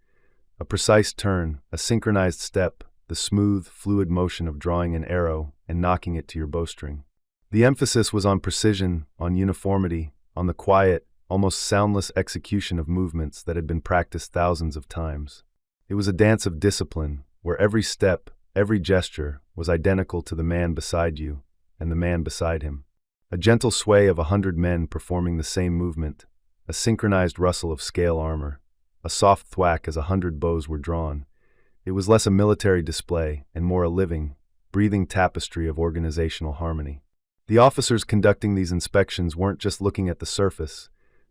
S1: A precise turn, a synchronized step, the smooth, fluid motion of drawing an arrow and knocking it to your bowstring. The emphasis was on precision, on uniformity, on the quiet, almost soundless execution of movements that had been practiced thousands of times. It was a dance of discipline, where every step, every gesture, was identical to the man beside you and the man beside him. A gentle sway of 100 men performing the same movement, a synchronized rustle of scale armor, a soft thwack as 100 bows were drawn. It was less a military display and more a living, breathing tapestry of organizational harmony. The officers conducting these inspections weren't just looking at the surface.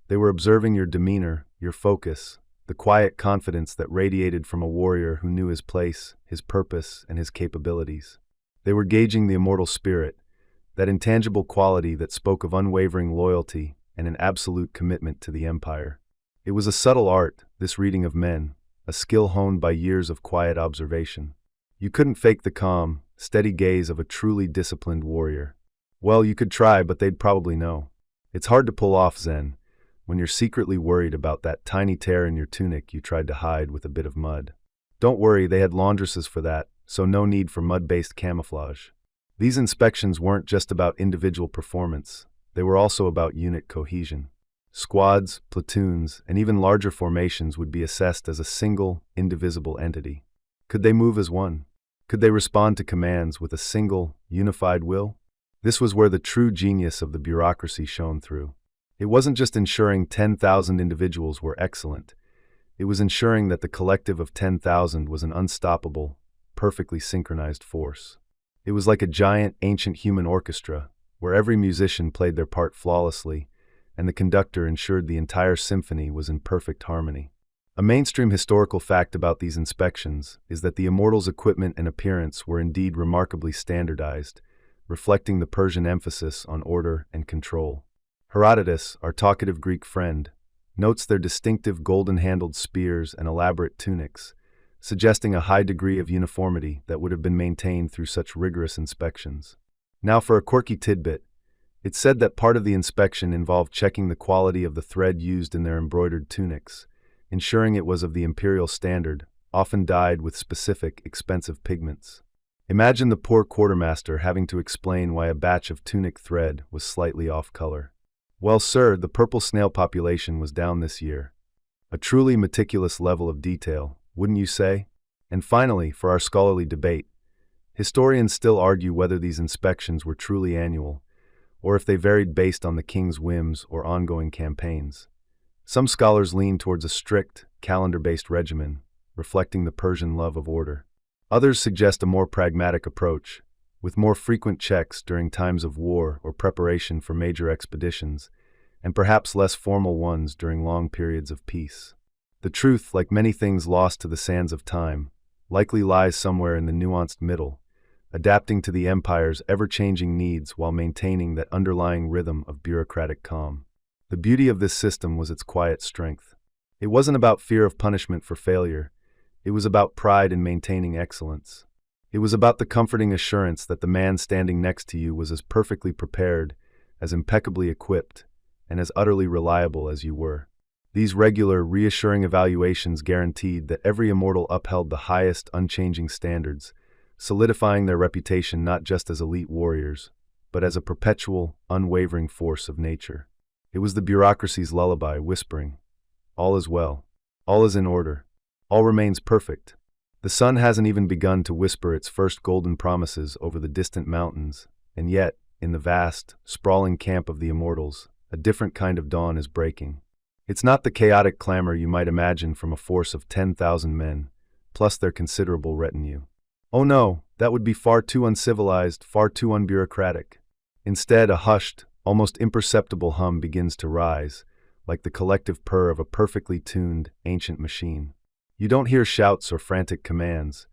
S1: They were observing your demeanor, your focus, the quiet confidence that radiated from a warrior who knew his place, his purpose, and his capabilities. They were gauging the immortal spirit, that intangible quality that spoke of unwavering loyalty and an absolute commitment to the empire. It was a subtle art, this reading of men, a skill honed by years of quiet observation. You couldn't fake the calm, steady gaze of a truly disciplined warrior. Well, you could try, but they'd probably know. It's hard to pull off Zen when you're secretly worried about that tiny tear in your tunic you tried to hide with a bit of mud. Don't worry, they had laundresses for that, so no need for mud-based camouflage. These inspections weren't just about individual performance, they were also about unit cohesion. Squads, platoons, and even larger formations would be assessed as a single, indivisible entity. Could they move as one? Could they respond to commands with a single, unified will? This was where the true genius of the bureaucracy shone through. It wasn't just ensuring 10,000 individuals were excellent. It was ensuring that the collective of 10,000 was an unstoppable, perfectly synchronized force. It was like a giant, ancient human orchestra, where every musician played their part flawlessly, and the conductor ensured the entire symphony was in perfect harmony. A mainstream historical fact about these inspections is that the Immortals' equipment and appearance were indeed remarkably standardized, reflecting the Persian emphasis on order and control. Herodotus, our talkative Greek friend, notes their distinctive golden-handled spears and elaborate tunics, suggesting a high degree of uniformity that would have been maintained through such rigorous inspections. Now for a quirky tidbit, it's said that part of the inspection involved checking the quality of the thread used in their embroidered tunics, ensuring it was of the imperial standard, often dyed with specific, expensive pigments. Imagine the poor quartermaster having to explain why a batch of tunic thread was slightly off color. Well, sir, the purple snail population was down this year. A truly meticulous level of detail, wouldn't you say? And finally, for our scholarly debate, historians still argue whether these inspections were truly annual, or if they varied based on the king's whims or ongoing campaigns. Some scholars lean towards a strict, calendar-based regimen, reflecting the Persian love of order. Others suggest a more pragmatic approach, with more frequent checks during times of war or preparation for major expeditions, and perhaps less formal ones during long periods of peace. The truth, like many things lost to the sands of time, likely lies somewhere in the nuanced middle, adapting to the empire's ever-changing needs while maintaining that underlying rhythm of bureaucratic calm. The beauty of this system was its quiet strength. It wasn't about fear of punishment for failure. It was about pride in maintaining excellence. It was about the comforting assurance that the man standing next to you was as perfectly prepared, as impeccably equipped, and as utterly reliable as you were. These regular, reassuring evaluations guaranteed that every immortal upheld the highest, unchanging standards, solidifying their reputation not just as elite warriors, but as a perpetual, unwavering force of nature. It was the bureaucracy's lullaby, whispering, "All is well. All is in order. All remains perfect." The sun hasn't even begun to whisper its first golden promises over the distant mountains, and yet, in the vast, sprawling camp of the Immortals, a different kind of dawn is breaking. It's not the chaotic clamor you might imagine from a force of 10,000 men, plus their considerable retinue. Oh no, that would be far too uncivilized, far too unbureaucratic. Instead, a hushed, almost imperceptible hum begins to rise, like the collective purr of a perfectly tuned, ancient machine. You don't hear shouts or frantic commands.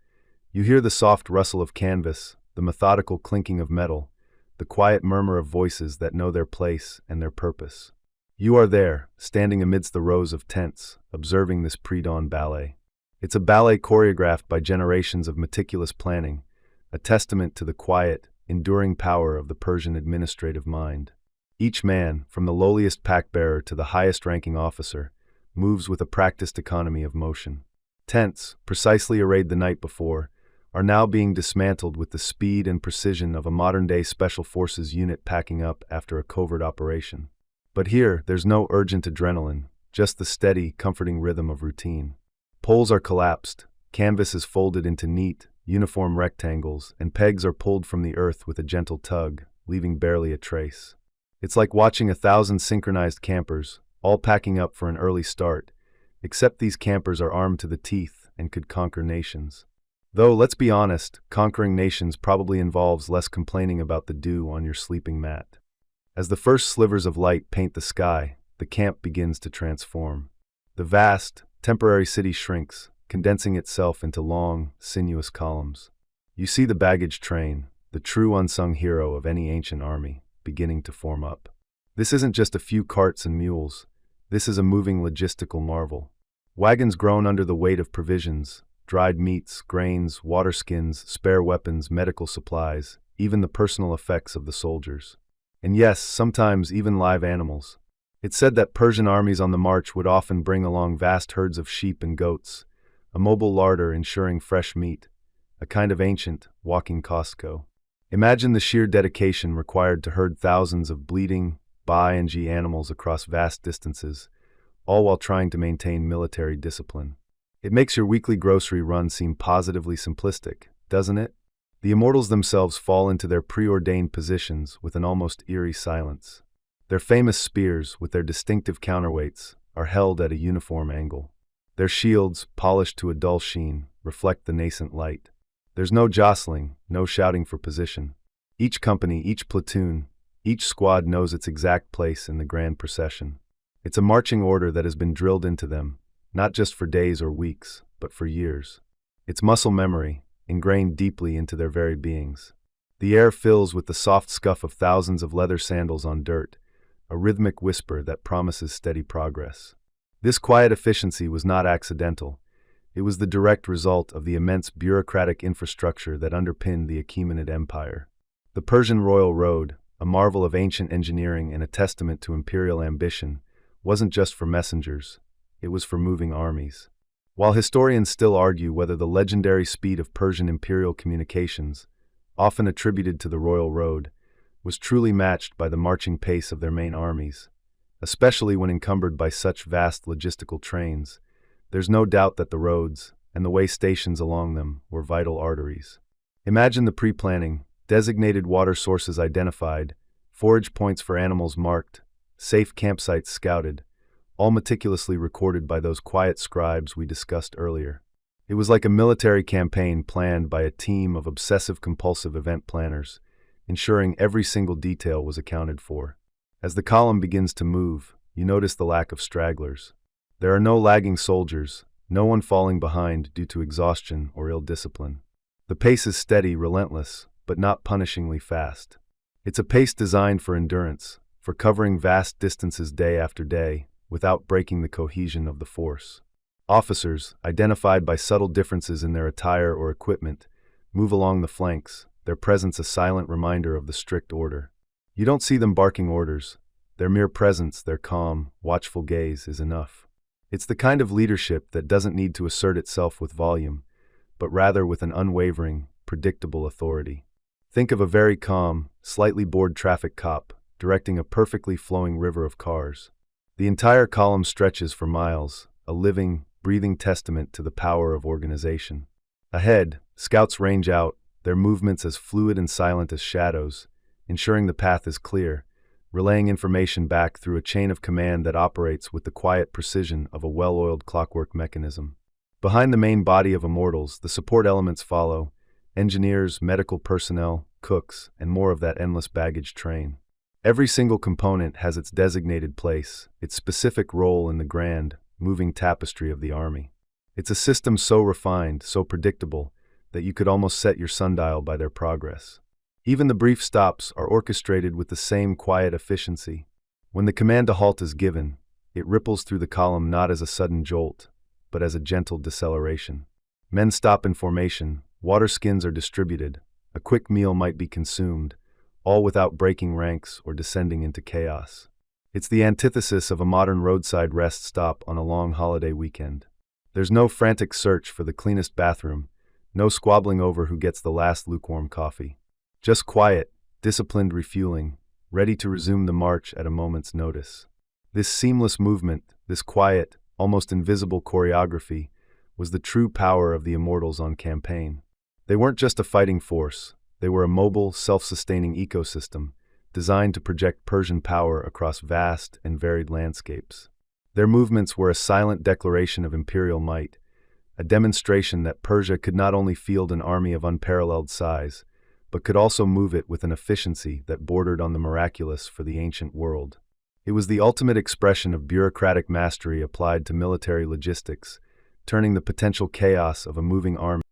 S1: You hear the soft rustle of canvas, the methodical clinking of metal, the quiet murmur of voices that know their place and their purpose. You are there, standing amidst the rows of tents, observing this pre-dawn ballet. It's a ballet choreographed by generations of meticulous planning, a testament to the quiet, enduring power of the Persian administrative mind. Each man, from the lowliest pack-bearer to the highest-ranking officer, moves with a practiced economy of motion. Tents, precisely arrayed the night before, are now being dismantled with the speed and precision of a modern-day special forces unit packing up after a covert operation. But here, there's no urgent adrenaline, just the steady, comforting rhythm of routine. Poles are collapsed, canvas is folded into neat, uniform rectangles, and pegs are pulled from the earth with a gentle tug, leaving barely a trace. It's like watching 1,000 synchronized campers, all packing up for an early start, except these campers are armed to the teeth and could conquer nations. Though, let's be honest, conquering nations probably involves less complaining about the dew on your sleeping mat. As the first slivers of light paint the sky, the camp begins to transform. The vast, temporary city shrinks, condensing itself into long, sinuous columns. You see the baggage train, the true unsung hero of any ancient army, beginning to form up. This isn't just a few carts and mules. This is a moving logistical marvel. Wagons groan under the weight of provisions, dried meats, grains, water skins, spare weapons, medical supplies, even the personal effects of the soldiers. And yes, sometimes even live animals. It's said that Persian armies on the march would often bring along vast herds of sheep and goats, a mobile larder ensuring fresh meat, a kind of ancient, walking Costco. Imagine the sheer dedication required to herd thousands of bleeding, bi-and-g animals across vast distances, all while trying to maintain military discipline. It makes your weekly grocery run seem positively simplistic, doesn't it? The Immortals themselves fall into their preordained positions with an almost eerie silence. Their famous spears, with their distinctive counterweights, are held at a uniform angle. Their shields, polished to a dull sheen, reflect the nascent light. There's no jostling, no shouting for position. Each company, each platoon, each squad knows its exact place in the grand procession. It's a marching order that has been drilled into them, not just for days or weeks, but for years. It's muscle memory, ingrained deeply into their very beings. The air fills with the soft scuff of thousands of leather sandals on dirt, a rhythmic whisper that promises steady progress. This quiet efficiency was not accidental. It was the direct result of the immense bureaucratic infrastructure that underpinned the Achaemenid Empire. The Persian royal road, a marvel of ancient engineering and a testament to imperial ambition, wasn't just for messengers, it was for moving armies. While historians still argue whether the legendary speed of Persian imperial communications, often attributed to the royal road, was truly matched by the marching pace of their main armies, especially when encumbered by such vast logistical trains, there's no doubt that the roads, and the way stations along them, were vital arteries. Imagine the pre-planning, designated water sources identified, forage points for animals marked, safe campsites scouted, all meticulously recorded by those quiet scribes we discussed earlier. It was like a military campaign planned by a team of obsessive-compulsive event planners, ensuring every single detail was accounted for. As the column begins to move, you notice the lack of stragglers. There are no lagging soldiers, no one falling behind due to exhaustion or ill discipline. The pace is steady, relentless, but not punishingly fast. It's a pace designed for endurance, for covering vast distances day after day, without breaking the cohesion of the force. Officers, identified by subtle differences in their attire or equipment, move along the flanks, their presence a silent reminder of the strict order. You don't see them barking orders. Their mere presence, their calm, watchful gaze is enough. It's the kind of leadership that doesn't need to assert itself with volume, but rather with an unwavering, predictable authority. Think of a very calm, slightly bored traffic cop directing a perfectly flowing river of cars. The entire column stretches for miles, a living, breathing testament to the power of organization. Ahead, scouts range out, their movements as fluid and silent as shadows, ensuring the path is clear, relaying information back through a chain of command that operates with the quiet precision of a well-oiled clockwork mechanism. Behind the main body of Immortals, the support elements follow: engineers, medical personnel, cooks, and more of that endless baggage train. Every single component has its designated place, its specific role in the grand, moving tapestry of the army. It's a system so refined, so predictable, that you could almost set your sundial by their progress. Even the brief stops are orchestrated with the same quiet efficiency. When the command to halt is given, it ripples through the column not as a sudden jolt, but as a gentle deceleration. Men stop in formation, water skins are distributed, a quick meal might be consumed, all without breaking ranks or descending into chaos. It's the antithesis of a modern roadside rest stop on a long holiday weekend. There's no frantic search for the cleanest bathroom, no squabbling over who gets the last lukewarm coffee. Just quiet, disciplined refueling, ready to resume the march at a moment's notice. This seamless movement, this quiet, almost invisible choreography, was the true power of the Immortals on campaign. They weren't just a fighting force, they were a mobile, self-sustaining ecosystem, designed to project Persian power across vast and varied landscapes. Their movements were a silent declaration of imperial might, a demonstration that Persia could not only field an army of unparalleled size, but could also move it with an efficiency that bordered on the miraculous for the ancient world. It was the ultimate expression of bureaucratic mastery applied to military logistics, turning the potential chaos of a moving army